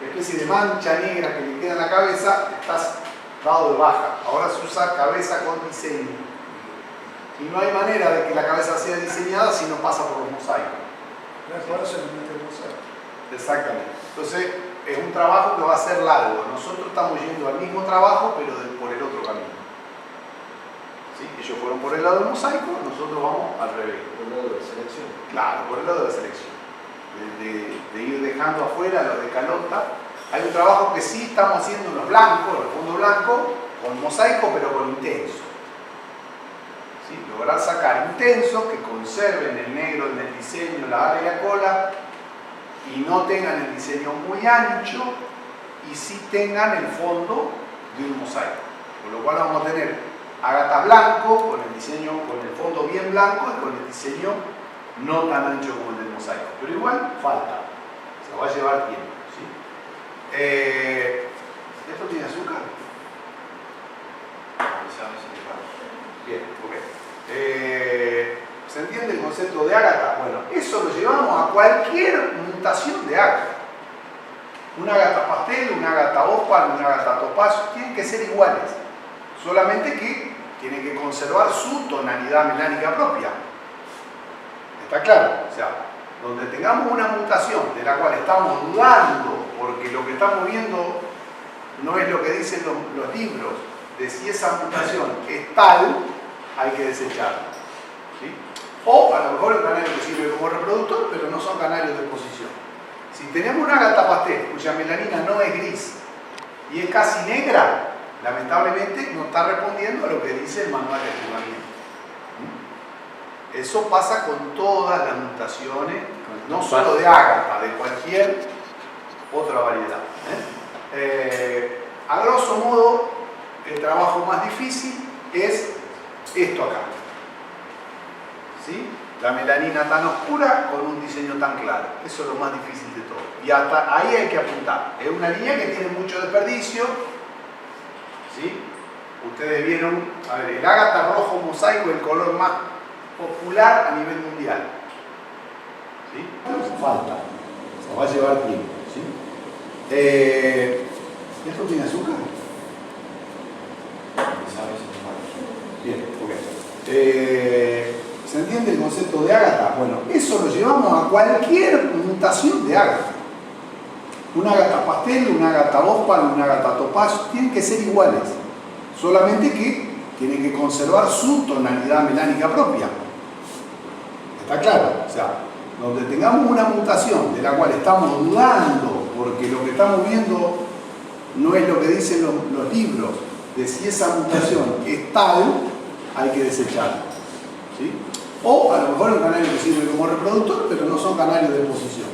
especie de mancha negra que le queda en la cabeza, está dado de baja. Ahora se usa cabeza con diseño. Y no hay manera de que la cabeza sea diseñada si no pasa por los mosaicos. Por eso le mete el museo. Exactamente. Entonces, es un trabajo que va a ser largo. Nosotros estamos yendo al mismo trabajo, pero por el otro camino. ¿Sí? Ellos fueron por el lado del mosaico, nosotros vamos al revés. Por el lado de la selección. Claro, por el lado de la selección. De ir dejando afuera los de calota. Hay un trabajo que sí estamos haciendo en los blancos, el fondo blanco, con mosaico, pero con intenso. ¿Sí? Lograr sacar intensos que conserven el negro en el diseño, la ala y la cola, y no tengan el diseño muy ancho, y sí tengan el fondo de un mosaico. Con lo cual vamos a tener ágata blanco, con el diseño, con el fondo bien blanco y con el diseño no tan ancho como el del mosaico. Pero igual falta, se va a llevar tiempo. ¿Sí? ¿Esto tiene azúcar? Bien, ok. ¿Se entiende el concepto de ágata? Bueno, eso lo llevamos a cualquier mutación de ágata. Un ágata pastel, un ágata ópal, un ágata topacio, tienen que ser iguales. Solamente que tienen que conservar su tonalidad melánica propia. ¿Está claro? O sea, donde tengamos una mutación de la cual estamos dudando, porque lo que estamos viendo no es lo que dicen los libros, de si esa mutación es tal, hay que desecharla. ¿Sí? O a lo mejor el canario que sirve como reproductor, pero no son canarios de exposición. Si tenemos una ágata pastel cuya melanina no es gris y es casi negra, lamentablemente no está respondiendo a lo que dice el manual de escribanía. Eso pasa con todas las mutaciones, no solo de ágata, de cualquier otra variedad. A grosso modo, el trabajo más difícil es esto acá. ¿Sí? La melanina tan oscura con un diseño tan claro. Eso es lo más difícil de todo. Y hasta ahí hay que apuntar. Es una línea que tiene mucho desperdicio. ¿Sí? Ustedes vieron, a ver, el ágata rojo mosaico, el color más popular a nivel mundial. ¿Sí? Falta. Se va a llevar tiempo. ¿Sí? ¿Esto tiene azúcar? Bien, ok. ¿Se entiende el concepto de ágata? Bueno, eso lo llevamos a cualquier mutación de ágata. Un ágata pastel, un ágata ópalo, un ágata topacio, tienen que ser iguales. Solamente que tienen que conservar su tonalidad melánica propia. ¿Está claro? O sea, donde tengamos una mutación de la cual estamos dudando, porque lo que estamos viendo no es lo que dicen los libros, de si esa mutación es tal, hay que desecharla. ¿Sí? O a lo mejor un canario que sirve como reproductor, pero no son canarios de posición.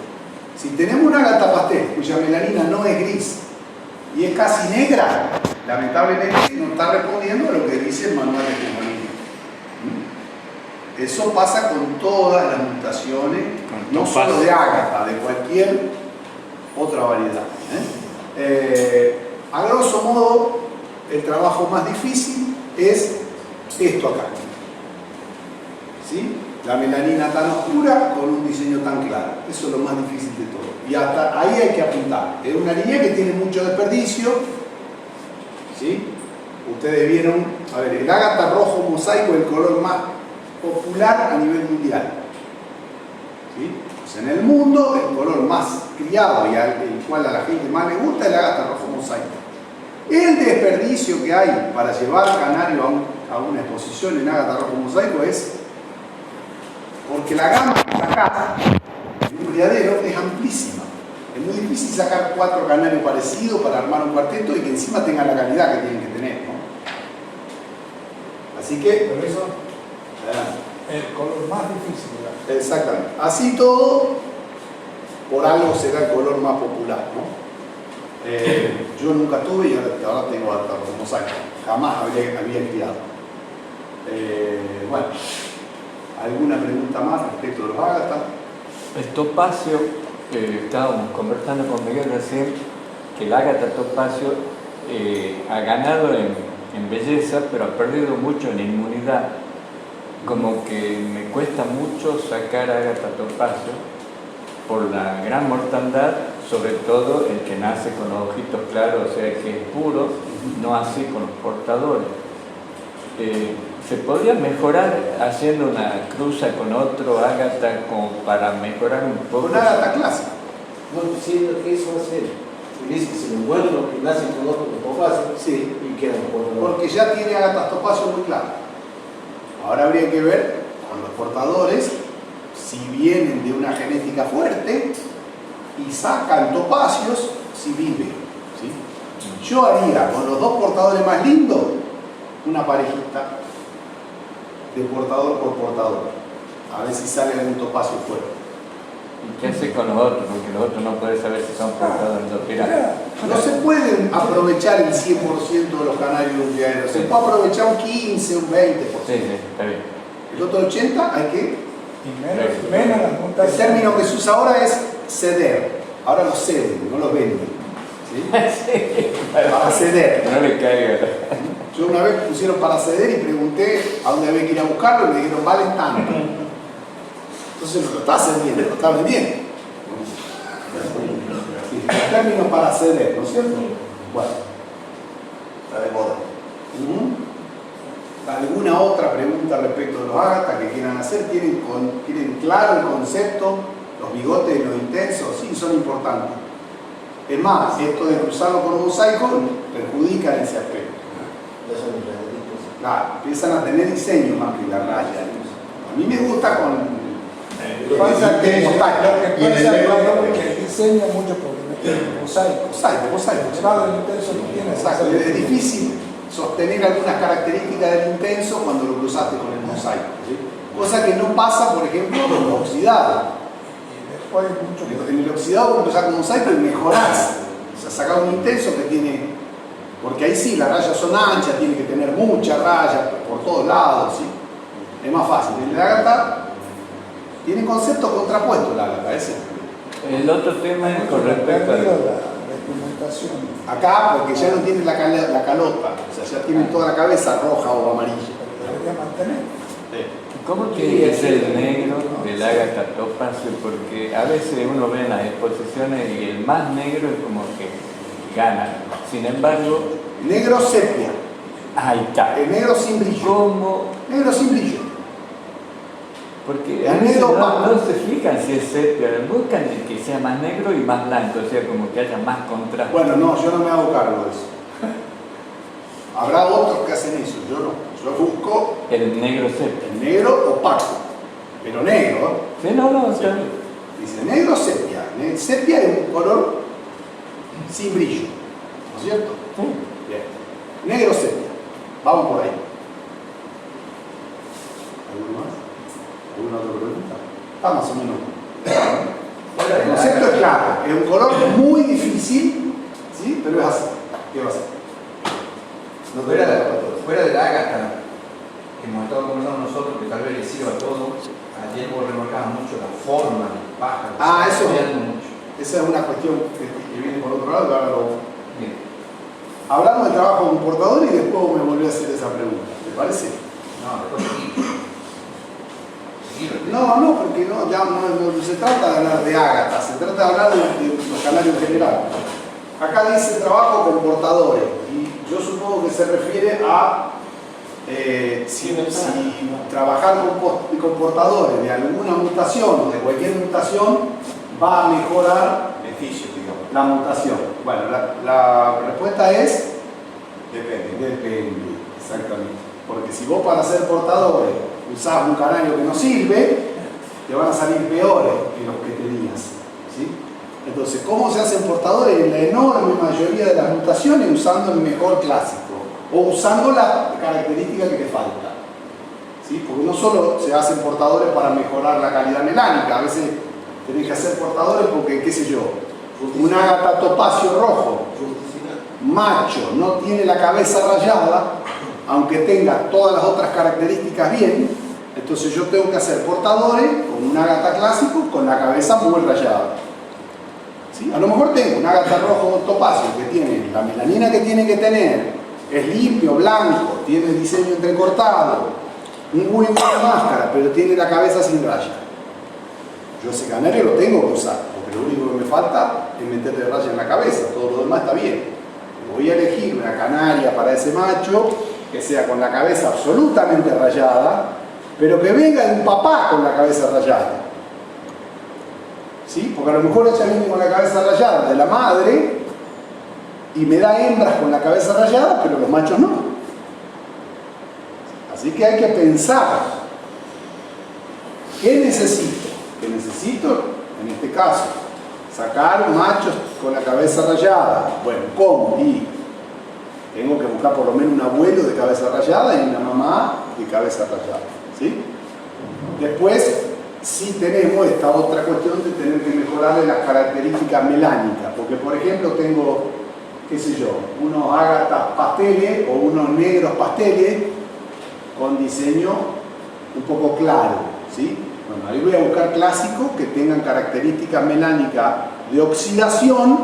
Si tenemos una ágata pastel cuya melanina no es gris y es casi negra, lamentablemente no está respondiendo a lo que dice el manual de escribanía. Eso pasa con todas las mutaciones, no solo de ágata, de cualquier otra variedad. A grosso modo, el trabajo más difícil es esto acá. ¿Sí? La melanina tan oscura con un diseño tan claro. Eso es lo más difícil de todo. Y hasta ahí hay que apuntar. Es una línea que tiene mucho desperdicio. ¿Sí? Ustedes vieron, a ver, el ágata rojo mosaico, el color más popular a nivel mundial. ¿Sí? Pues en el mundo, el color más criado y el cual a la gente más le gusta es el ágata rojo mosaico. El desperdicio que hay para llevar canario a una exposición en ágata rojo mosaico es porque la gama que sacás en un criadero es amplísima. Es muy difícil sacar 4 canarios parecidos para armar un cuarteto y que encima tengan la calidad que tienen que tener, ¿no? Así que... Pero eso el color más difícil, ¿verdad? Exactamente. Así todo, por algo será el color más popular, ¿no? Yo nunca tuve y ahora tengo ágata rojo mosaico. Jamás había criado. Bueno. ¿Alguna pregunta más respecto de los ágatas? El topacio, estábamos conversando con Miguel recién, que el ágata topacio ha ganado en belleza, pero ha perdido mucho en inmunidad. Como que me cuesta mucho sacar ágata topacio por la gran mortandad, sobre todo el que nace con los ojitos claros, o sea que es puro, no así con los portadores. ¿Se podría mejorar haciendo una cruza con otro ágata como para mejorar un poco? Con ágata clásica. No, sí, eso va a ser. Dice que se lo envuelven los que nacen con otro topacio, Sí, y quedan por porque ya tiene ágatas topacio muy claro. Ahora habría que ver con los portadores si vienen de una genética fuerte y sacan topacios, si viven. ¿Sí? Yo haría con los 2 portadores más lindos una parejita de portador por portador, a ver si sale algún topacio fuerte. ¿Y qué hace con los otros? Porque los otros no pueden saber si son portadores de pirata. No se pueden aprovechar el 100% de los canarios de un criadero, se puede aprovechar un 15, un 20%. Sí, está bien. El otro 80% hay que... Y menos las El mutaciones. término que se usa ahora es ceder. Ahora los ceden, no los venden. ¿Sí? Para ceder. No le caiga. Yo una vez pusieron para ceder y pregunté a dónde había que ir a buscarlo y me dijeron, valen tanto. Entonces lo está cediendo, lo está vendiendo. Sí, el término para ceder, ¿no es cierto? Bueno. Está de moda. ¿Alguna otra pregunta respecto de los ágatas que quieran hacer? ¿Tienen claro el concepto? ¿Los bigotes y los intensos? Sí, son importantes. Es más, esto de cruzarlo con un mosaico perjudica en ese aspecto. Claro, empiezan a tener diseño más que la raya. A mí me gusta con... Lo que pasa es que Y en el medio, que diseña mucho porque mete mosaico. Mosaico. El grado del intenso no tiene. Exacto. Es difícil sostener algunas características del intenso cuando lo cruzaste con el mosaico, ¿sí? Cosa que no pasa, por ejemplo, con el oxidado. Después hay mucho que... En el oxidado vos cruzás con mosaico y mejorás. O sea, sacás un intenso que tiene... Porque ahí sí, las rayas son anchas, tiene que tener muchas rayas por todos lados, ¿sí? Es más fácil. El ágata tiene conceptos contrapuestos, el ágata, ese. El otro tema es con respecto a... la instrumentación. Acá, porque ya no tiene la calota, o sea, ya tiene toda la cabeza roja o amarilla. Debería mantener. ¿Cómo tiene que ser el negro del ágata topacio? Porque a veces uno ve en las exposiciones y el más negro es como que gana. Sin embargo... Negro sepia. Ahí está. El negro sin brillo. ¿Cómo? Negro sin brillo. Porque El a veces negro no se fijan si es sepia, buscan el que sea más negro y más blanco, o sea, como que haya más contraste. Bueno, no, yo no me hago cargo de eso. Habrá otros que hacen eso, yo no. Yo busco El negro sepia. el negro opaco, pero negro. Sí, no, está bien. Dice negro sepia. Sepia es un color sin brillo, ¿no es cierto? Sí. Bien. Negro sepia. Vamos por ahí. ¿Alguno más? ¿Alguna otra pregunta? Está más o menos. El concepto es claro. Es un color muy difícil, ¿sí? Pero es así. ¿Qué va a ser? No Fuera de la ágata que hemos estado conversando nosotros, que tal vez le sirva a todos, ayer vos remarcabas mucho la forma del pájaro. Ah, eso. Mucho. Esa es una cuestión que viene por otro lado, ahora lo... Bien. Hablamos del trabajo con portador y después me volví a hacer esa pregunta. ¿Te parece? No, después No, porque no se trata de hablar de ágata, se trata de hablar de los canarios en general. Acá dice trabajo con portadores y yo supongo que se refiere a si trabajar con portadores de alguna mutación o de cualquier mutación va a mejorar la mutación. Bueno, la respuesta es depende, exactamente. Porque si vos para ser portadores usás un canario que no sirve, te van a salir peores que los que tenías, ¿sí? Entonces, ¿cómo se hacen portadores? En la enorme mayoría de las mutaciones usando el mejor clásico o usando la característica que te falta, ¿sí? Porque no solo se hacen portadores para mejorar la calidad melánica, a veces tenés que hacer portadores porque, qué sé yo, un ágata topacio rojo macho no tiene la cabeza rayada, aunque tenga todas las otras características bien, entonces yo tengo que hacer portadores con un ágata clásico con la cabeza muy rayada. ¿Sí? A lo mejor tengo un ágata rojo topacio que tiene la melanina que tiene que tener, es limpio, blanco, tiene diseño entrecortado, un muy buena máscara, pero tiene la cabeza sin raya. Yo ese canario lo tengo que usar, porque lo único que me falta es meterle raya en la cabeza, todo lo demás está bien. Voy a elegir una canaria para ese macho que sea con la cabeza absolutamente rayada, pero que venga de un papá con la cabeza rayada. ¿Sí? Porque a lo mejor ella viene con la cabeza rayada de la madre y me da hembras con la cabeza rayada, pero los machos no. Así que hay que pensar, ¿qué necesito? ¿Qué necesito? En este caso, sacar machos con la cabeza rayada. Bueno, ¿cómo? Y tengo que buscar por lo menos un abuelo de cabeza rayada y una mamá de cabeza rayada, ¿sí? Después, sí tenemos esta otra cuestión de tener que mejorarle las características melánicas, porque por ejemplo tengo, qué sé yo, unos ágatas pasteles o unos negros pasteles con diseño un poco claro, ¿sí? Bueno, ahí voy a buscar clásicos que tengan características melánicas de oxidación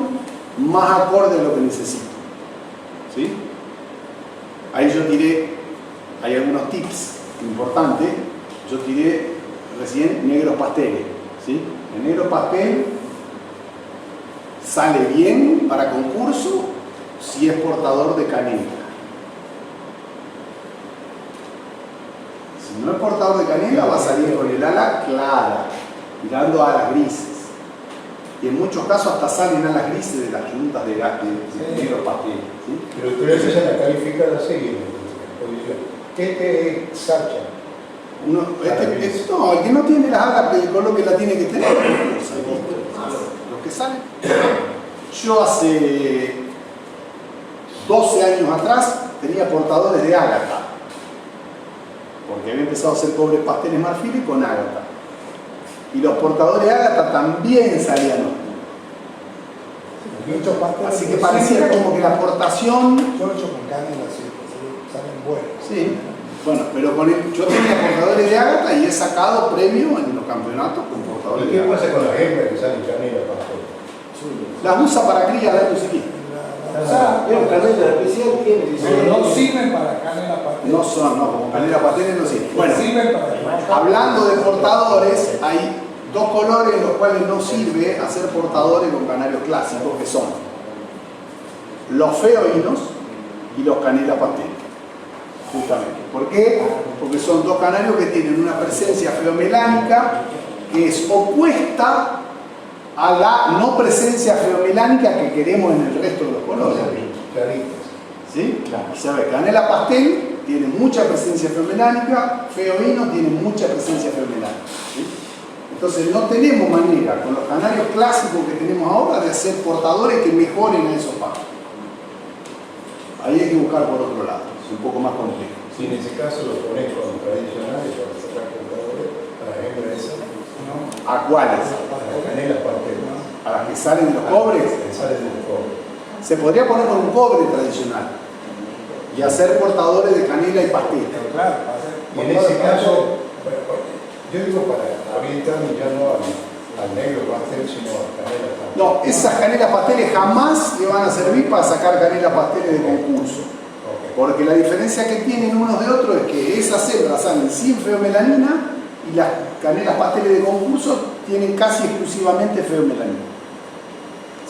más acorde a lo que necesito, ¿sí? Ahí yo tiré, hay algunos tips importantes, yo tiré recién negros pasteles, ¿sí? El negro pastel sale bien para concurso si es portador de canela. Si no es portador de canela va a salir con el ala clara, tirando a alas grises. Y en muchos casos hasta salen alas grises de las yuntas de negros pasteles, ¿sí? Pero tú esa la calificas así en la exposición. ¿Qué te sacha? No, el que no tiene las alas del color que la tiene que tener. Los que salen. Yo hace 12 años atrás tenía portadores de ágata, porque había empezado a hacer cobre pasteles marfiles con ágata. Y los portadores de ágata también salían oscuros. Así que parecía como que la aportación... Yo he hecho con canela, sí, salen buenos. Sí, bueno, pero yo tenía portadores de ágata y he sacado premios en los campeonatos con portadores ¿Y de qué ágata. pasa con las hembras que salen canela pastor? Las usa para cría de año siguiente. Pero canela especial tiene. Pero no sirven para canela pastel. No son, no, como canela pasteles no sirven. Bueno, Sirven para hablando de portadores, hay dos colores en los cuales no sirve hacer portadores con canarios clásicos, que son los feoínos y los canela pasteles. Justamente. ¿Por qué? Porque son dos canarios que tienen una presencia feomelánica que es opuesta a la no presencia feomelánica que queremos en el resto de los colores. Claritas. ¿Sí? O sea, canela pastel tiene mucha presencia feomelánica, feoíno tiene mucha presencia feomelánica. ¿Sí? Entonces no tenemos manera con los canarios clásicos que tenemos ahora de hacer portadores que mejoren a esos pares. Ahí hay que buscar por otro lado, es un poco más complejo. Si en ese caso lo pones con tradicionales para sacar portadores, a las hembras esas, ¿A cuáles? a las canelas pasteles. ¿A las que salen de los cobres? Que salen de los cobres. Se podría poner con un cobre tradicional y hacer portadores de canela y pastel. Claro, para hacer. Y en ese caso, yo digo para habilitarme ya no al negro pastel, sino a canela pastel. No, esas canelas pasteles jamás le van a servir para sacar canelas pasteles de concurso. Porque la diferencia que tienen unos de otros es que esas hembras salen sin feomelanina y las canelas pasteles de concurso tienen casi exclusivamente feomelanina.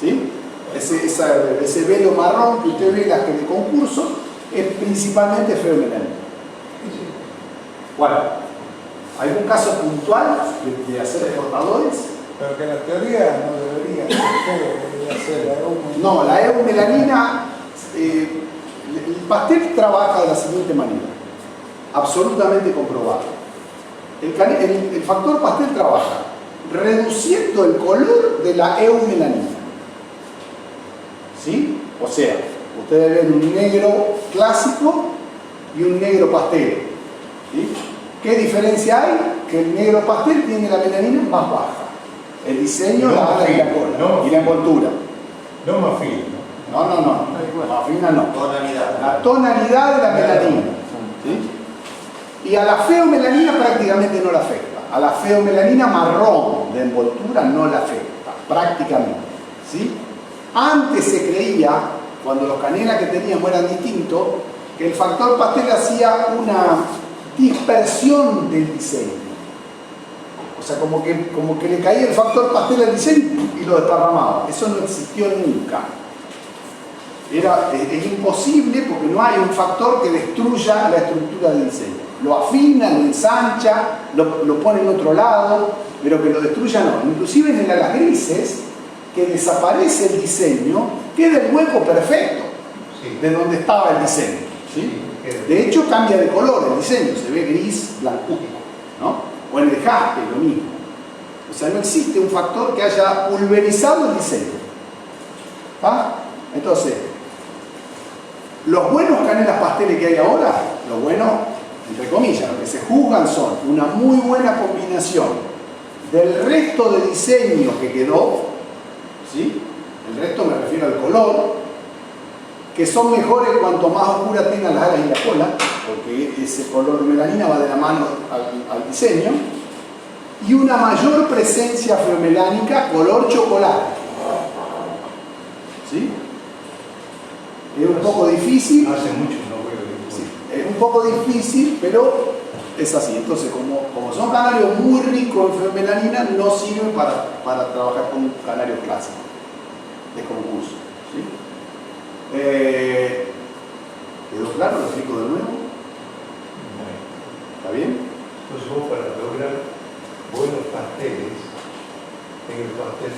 ¿Sí? Ese velo marrón que usted ve las que de concurso es principalmente feomelanina. Bueno, ¿algún caso puntual de hacer portadores? Pero que la teoría no debería ser la eumelanina. No, la eumelanina, el pastel trabaja de la siguiente manera, absolutamente comprobado. El factor pastel trabaja reduciendo el color de la eumelanina. ¿Sí? O sea, ustedes ven un negro clásico y un negro pastel. ¿Sí? ¿Qué diferencia hay? Que el negro pastel tiene la melanina más baja. El diseño, la ala y la cola. Y la envoltura. No más fino. No. Más fina no. Tonalidad. La tonalidad de la melanina. ¿Sí? Y a la feomelanina prácticamente no la afecta. A la feomelanina marrón de envoltura no la afecta, prácticamente. ¿Sí? Antes se creía, cuando los canelas que teníamos eran distintos, que el factor pastel hacía una dispersión del diseño. O sea, como que le caía el factor pastel al diseño y lo desparramaba. Eso no existió nunca. Es imposible porque no hay un factor que destruya la estructura del diseño. Lo afina, lo ensancha, lo pone en otro lado, pero que lo destruya no. Inclusive en el alas grises, que desaparece el diseño, queda el hueco perfecto de donde estaba el diseño. ¿Sí? De hecho cambia de color el diseño, se ve gris, blancuzco, ¿no? O en el jaspe, lo mismo. O sea, no existe un factor que haya pulverizado el diseño. ¿Ah? Entonces, los buenos canelas pasteles que hay ahora, los buenos, entre comillas, lo que se juzgan son una muy buena combinación del resto de diseño que quedó, ¿sí? El resto me refiero al color, que son mejores cuanto más oscura tengan las alas y la cola, porque ese color de melanina va de la mano al diseño, y una mayor presencia feomelánica color chocolate. ¿Sí? Es un poco difícil. Hace mucho no veo. Sí, es un poco difícil, pero es así. Entonces, como son canarios muy ricos en feomelanina, no sirven para trabajar con canarios clásicos de concurso. ¿Sí? ¿Quedó claro? ¿Lo explico de nuevo? ¿Está bien? Entonces vos para lograr buenos pasteles, en el pastel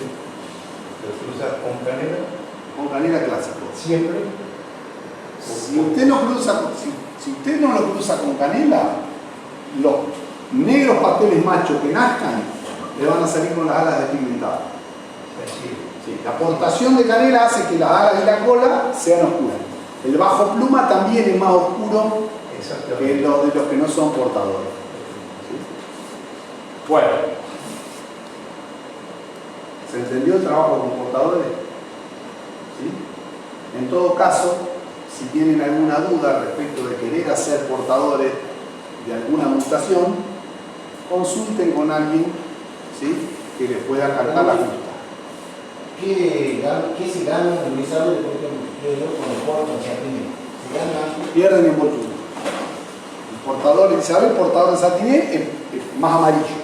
lo cruzas con canela. Con canela clásico. Siempre. Si usted no lo cruza con canela, los negros pasteles machos que nazcan le van a salir con las alas despigmentadas. Así. Sí, la aportación de canela hace que las alas y la cola sean oscuras. El bajo pluma también es más oscuro que los de los que no son portadores. ¿Sí? Bueno, ¿se entendió el trabajo con portadores? ¿Sí? En todo caso, si tienen alguna duda respecto de querer hacer portadores de alguna mutación, consulten con alguien, ¿sí?, que les pueda cargar la justa. ¿Qué se gana en Luis Isabel, por ejemplo, con el porto en Satiné? ¿Se gana? Pierden envoltura. El portador Isabel, portador de Satiné, es más amarillo.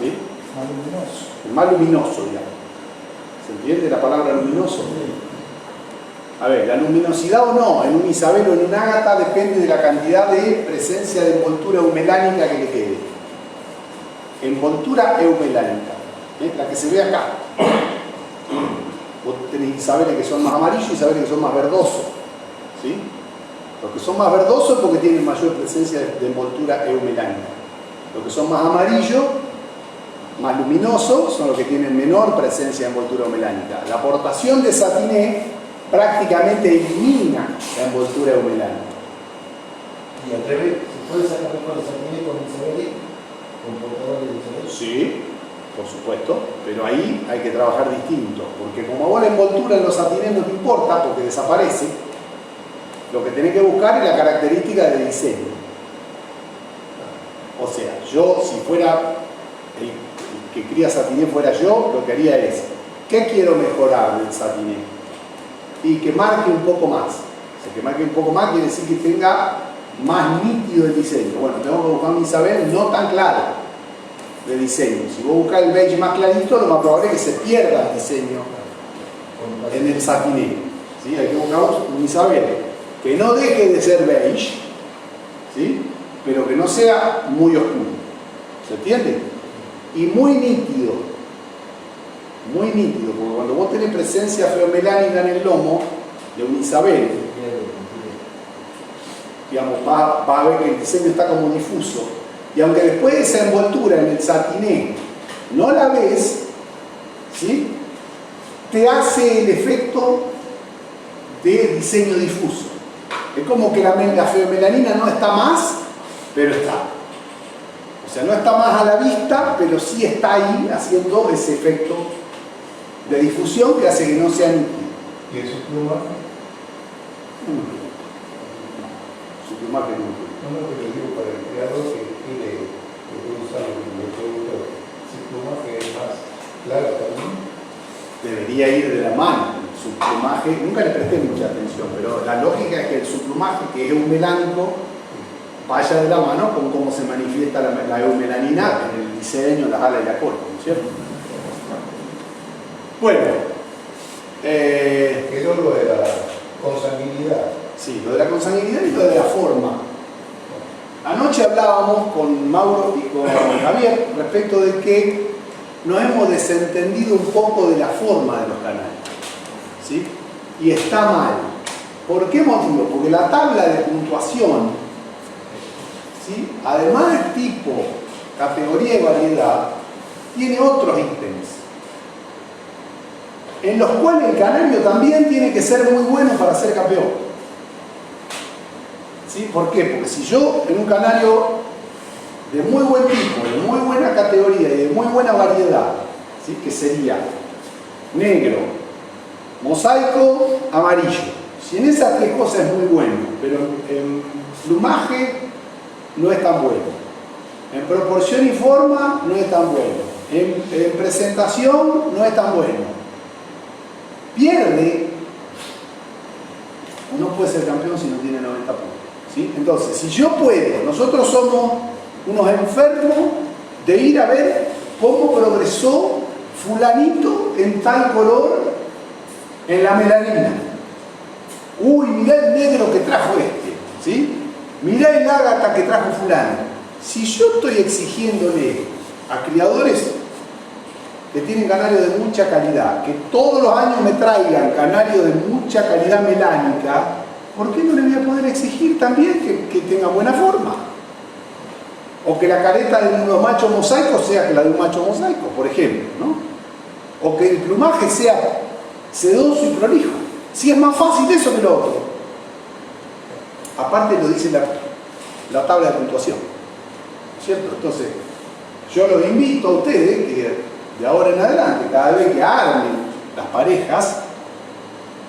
¿Sí? Más luminoso. Es más luminoso, digamos. ¿Se entiende la palabra luminoso? A ver, la luminosidad o no, en un Isabel o en un ágata depende de la cantidad de presencia de envoltura eumelánica que le quede. Envoltura eumelánica, la que se ve acá. Vos tenés Isabeles que son más amarillos y Isabeles que son más verdosos. ¿Sí? Los que son más verdosos es porque tienen mayor presencia de envoltura eumelánica. Los que son más amarillos, más luminosos, son los que tienen menor presencia de envoltura eumelánica. La aportación de Satiné prácticamente elimina la envoltura eumelánica. Y al revés, ¿se puede sacar mejor el Satiné con Isabel? ¿Con portadores de Isabel? Sí, por supuesto, pero ahí hay que trabajar distinto, porque como a vos la envoltura en los Satinés no te importa, porque desaparece, lo que tenés que buscar es la característica de diseño. O sea, yo, si fuera el que cría Satiné fuera yo, lo que haría es, ¿qué quiero mejorar del Satiné? Y que marque un poco más. O sea, que marque un poco más quiere decir que tenga más nítido el diseño. Bueno, tengo que buscar un Isabel no tan claro de diseño. Si vos buscas el beige más clarito, lo más probable es que se pierda el diseño en el Satiné. ¿Sí? Hay que buscar un Isabel que no deje de ser beige, ¿sí?, pero que no sea muy oscuro. ¿Se entiende? Y muy nítido, porque cuando vos tenés presencia feomelánica en el lomo de un Isabel, digamos, va a ver que el diseño está como difuso, y aunque después de esa envoltura en el Satiné no la ves, ¿sí?, te hace el efecto de diseño difuso. Es como que la feomelanina no está más, pero está. O sea, no está más a la vista, pero sí está ahí haciendo ese efecto de difusión que hace que no sea nítido. ¿Y eso plumaje? Su plumaje no. No, pero digo para el creador que quiere usar los productos, su plumaje es más claro también. Debería ir de la mano. Su plumaje, nunca le presté mucha atención, pero la lógica es que el subplumaje, que es eumelánico, vaya de la mano con cómo se manifiesta la eumelanina en el diseño, las alas y la cola, ¿no es cierto? Bueno, quedó lo de la consanguinidad. sí, lo de la consanguinidad y lo de la forma. Anoche hablábamos con Mauro y con Javier respecto de que nos hemos desentendido un poco de la forma de los canales, ¿sí? Y está mal. ¿Por qué motivo? Porque la tabla de puntuación, ¿sí?, además del tipo, categoría y variedad, tiene otros ítems, en los cuales el canario también tiene que ser muy bueno para ser campeón. ¿Sí? ¿Por qué? Porque si yo en un canario de muy buen tipo, de muy buena categoría y de muy buena variedad, ¿sí?, que sería negro, mosaico, amarillo, si en esas tres cosas es muy bueno, pero en plumaje no es tan bueno, en proporción y forma no es tan bueno, en presentación no es tan bueno, pierde, no puede ser campeón si no tiene 90 puntos. ¿Sí? Entonces, si yo puedo, nosotros somos unos enfermos de ir a ver cómo progresó fulanito en tal color en la melanina. Uy, mirá el negro que trajo este, ¿sí? Mirá el ágata que trajo fulano. Si yo estoy exigiéndole a criadores que tienen canarios de mucha calidad, que todos los años me traigan canarios de mucha calidad melánica, ¿por qué no le voy a poder exigir también que tenga buena forma? O que la careta de unos machos mosaicos sea que la de un macho mosaico, por ejemplo, ¿no? o que el plumaje sea sedoso y prolijo. Si es más fácil eso que lo otro. Aparte lo dice la tabla de puntuación, ¿cierto? Entonces, yo los invito a ustedes que de ahora en adelante, cada vez que armen las parejas,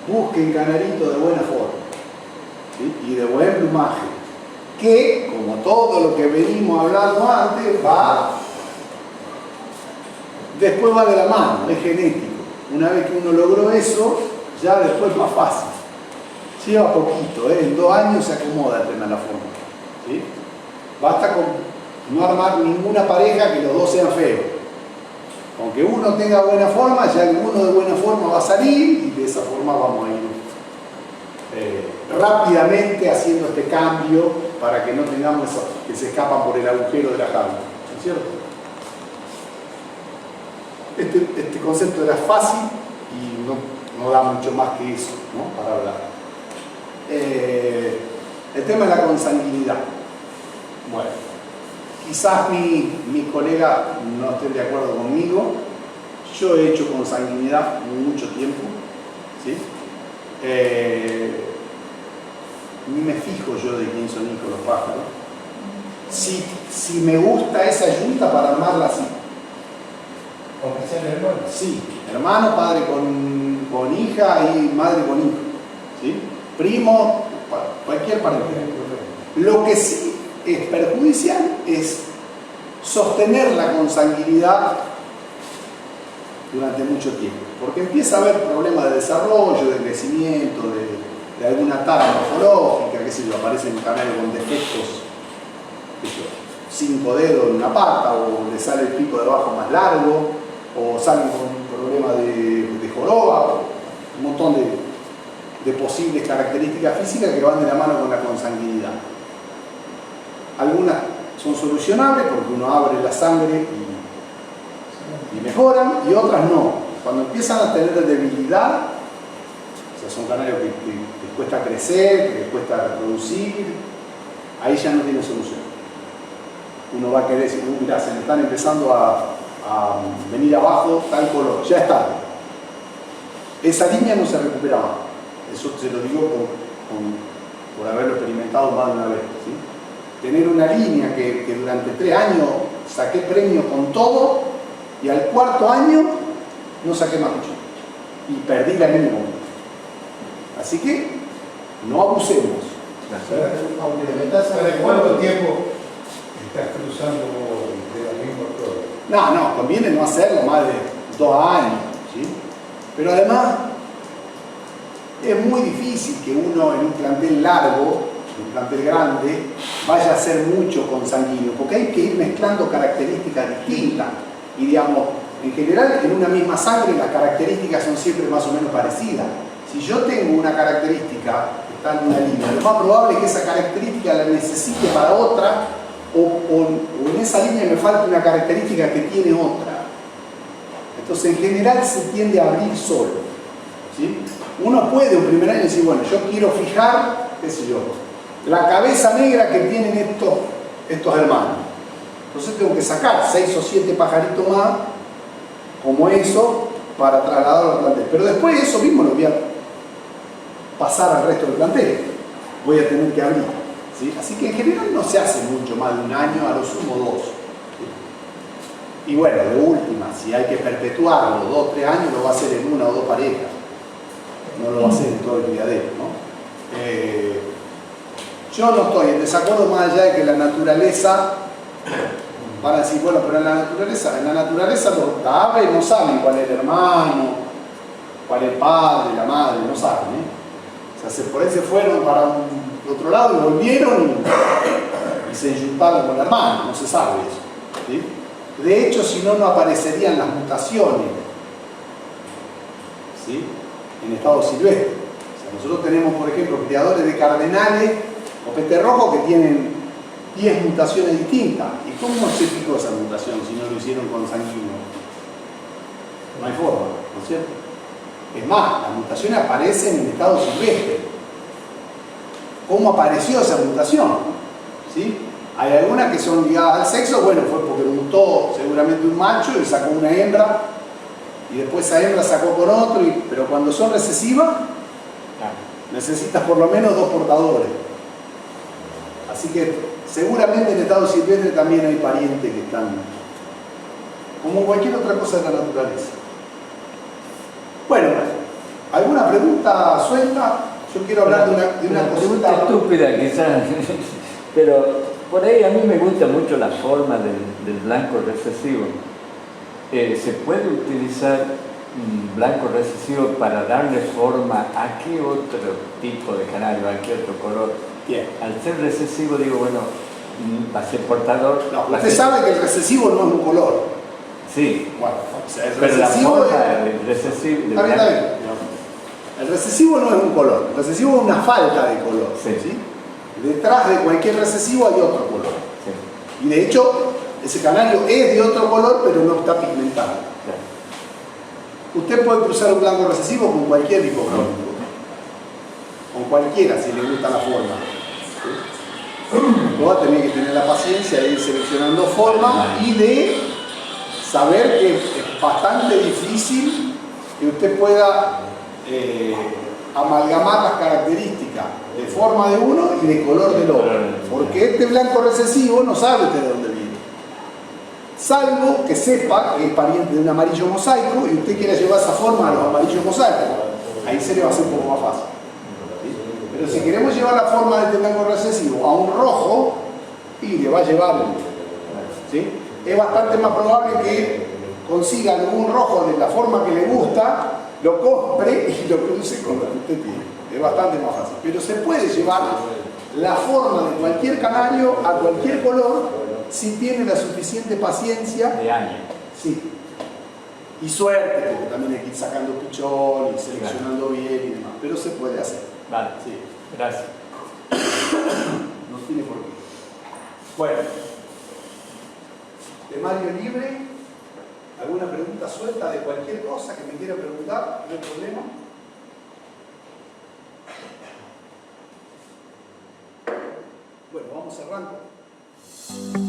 busquen canaritos de buena forma, ¿sí? Y de buen plumaje, que, como todo lo que venimos hablando antes, después va de la mano, es genético. Una vez que uno logró eso, ya después es más fácil. Lleva poquito, en 2 años se acomoda el tema de la forma, ¿sí? Basta con no armar ninguna pareja que los dos sean feos. Aunque uno tenga buena forma, ya alguno de buena forma va a salir y de esa forma vamos a ir rápidamente haciendo este cambio para que no tengamos esos que se escapan por el agujero de la jaula, ¿no es cierto? Este concepto era fácil y no da mucho más que eso, ¿no? Para hablar. El tema de la consanguinidad. Bueno, quizás mis colegas no estén de acuerdo conmigo. Yo he hecho consanguinidad mucho tiempo, ¿sí? Ni me fijo yo de quién son hijos los pájaros. Si me gusta esa yunta para armarla así. Aunque sean hermanos. Sí, hermano, padre con hija y madre con hijo, ¿sí? Primo, cualquier parentela. Lo que sí es perjudicial es sostener la consanguinidad durante mucho tiempo, porque empieza a haber problemas de desarrollo, de crecimiento, de alguna tara morfológica, qué sé yo, aparecen canales con defectos, 5 dedos en una pata, o le sale el pico de abajo más largo, o salen con un problema de joroba, un montón de posibles características físicas que van de la mano con la consanguinidad. Algunas son solucionables porque uno abre la sangre y mejoran, y otras no. Cuando empiezan a tener debilidad, o sea, son canarios que les cuesta crecer, que les cuesta reproducir, ahí ya no tiene solución. Uno va a querer decir, mirá, se me están empezando a venir abajo tal color, ya está. Esa línea no se recupera más. Eso se lo digo por haberlo experimentado más de una vez, ¿sí? Tener una línea que durante 3 años saqué premio con todo y al 4.º año no saqué más mucho y perdí la línea. Así que no abusemos. ¿Cada cuánto tiempo estás cruzando de la misma prueba? No, conviene no hacerlo más de 2 años, ¿sí? Pero además es muy difícil que uno en un plantel largo, en un plantel grande, vaya a hacer mucho consanguíneo, porque hay que ir mezclando características distintas. Y digamos, en general en una misma sangre las características son siempre más o menos parecidas. Si yo tengo una característica que está en una línea, lo más probable es que esa característica la necesite para otra, o en esa línea me falta una característica que tiene otra. Entonces en general se tiende a abrir solo, ¿sí? Uno puede un primer año decir, bueno, yo quiero fijar, qué sé yo, la cabeza negra que tienen estos hermanos. Entonces tengo que sacar 6 o 7 pajaritos más, como eso, para trasladarlo al plantel. Pero después de eso mismo lo voy a pasar al resto del plantel. Voy a tener que abrir, ¿sí? Así que en general no se hace mucho más de 1 año, a lo sumo 2. ¿Sí? Y bueno, de última, si hay que perpetuarlo 2 o 3 años, lo va a hacer en 1 o 2 parejas. No lo va a hacer en todo el criadero, ¿no? Yo no estoy en desacuerdo, más allá de que la naturaleza, van a decir, bueno, pero en la naturaleza los aves no saben cuál es el hermano, cuál es el padre, la madre, no saben, ¿eh? O sea, por ahí se fueron para otro lado y volvieron y se juntaron con la hermana, no se sabe eso, ¿sí? De hecho, si no, no aparecerían las mutaciones, ¿sí? En estado silvestre. O sea, nosotros tenemos, por ejemplo, criadores de cardenales o peterrojos que tienen 10 mutaciones distintas. ¿Y cómo se fijó esa mutación si no lo hicieron con sanguíneo? No hay forma, ¿no es cierto? Es más, las mutaciones aparecen en estado silvestre. ¿Cómo apareció esa mutación? ¿Sí? Hay algunas que son ligadas al sexo, bueno, fue porque mutó seguramente un macho y sacó una hembra y después esa hembra sacó con otro, pero cuando son recesivas, necesitas por lo menos 2 portadores. Así que seguramente en estado silvestre también hay parientes que están, como cualquier otra cosa de la naturaleza. Bueno, ¿alguna pregunta suelta? Yo quiero hablar de una pregunta estúpida quizás, pero por ahí a mí me gusta mucho la forma del blanco recesivo. ¿Se puede utilizar blanco recesivo para darle forma a qué otro tipo de canario, a qué otro color? Bien. Al ser recesivo digo, bueno, va a ser portador. No, usted sabe que el recesivo no es un color. Sí. Bueno, o sea, el pero recesivo la forma del recesivo... Está bien, está bien. El recesivo no es un color, el recesivo es una falta de color. Sí. ¿Sí? Detrás de cualquier recesivo hay otro color. Sí. Y de hecho, ese canario es de otro color, pero no está pigmentado. Claro. Usted puede cruzar un blanco recesivo con cualquier hipocrónico. Con cualquiera, si le gusta la forma. ¿Sí? Va a tener que tener la paciencia de ir seleccionando forma y de saber que es bastante difícil que usted pueda amalgamar las características de forma de uno y de color del otro. Porque este blanco recesivo no sabe usted de dónde viene. Salvo que sepa que es pariente de un amarillo mosaico y usted quiera llevar esa forma a los amarillos mosaicos. Ahí se le va a hacer un poco más fácil. ¿Sí? Pero si queremos llevar la forma de este blanco recesivo a un rojo, y le va a llevar, ¿sí? Es bastante más probable que consiga algún rojo de la forma que le gusta, lo compre y lo cruce con lo que usted tiene. Es bastante más fácil. Pero se puede llevar la forma de cualquier canario a cualquier color si tiene la suficiente paciencia. De año. Sí. Y suerte, porque también hay que ir sacando pichón y seleccionando bien y demás. Pero se puede hacer. Vale. Sí. Gracias. No tiene por qué. Bueno. Temario libre. ¿Alguna pregunta suelta de cualquier cosa que me quiera preguntar? No hay problema. Bueno, vamos cerrando.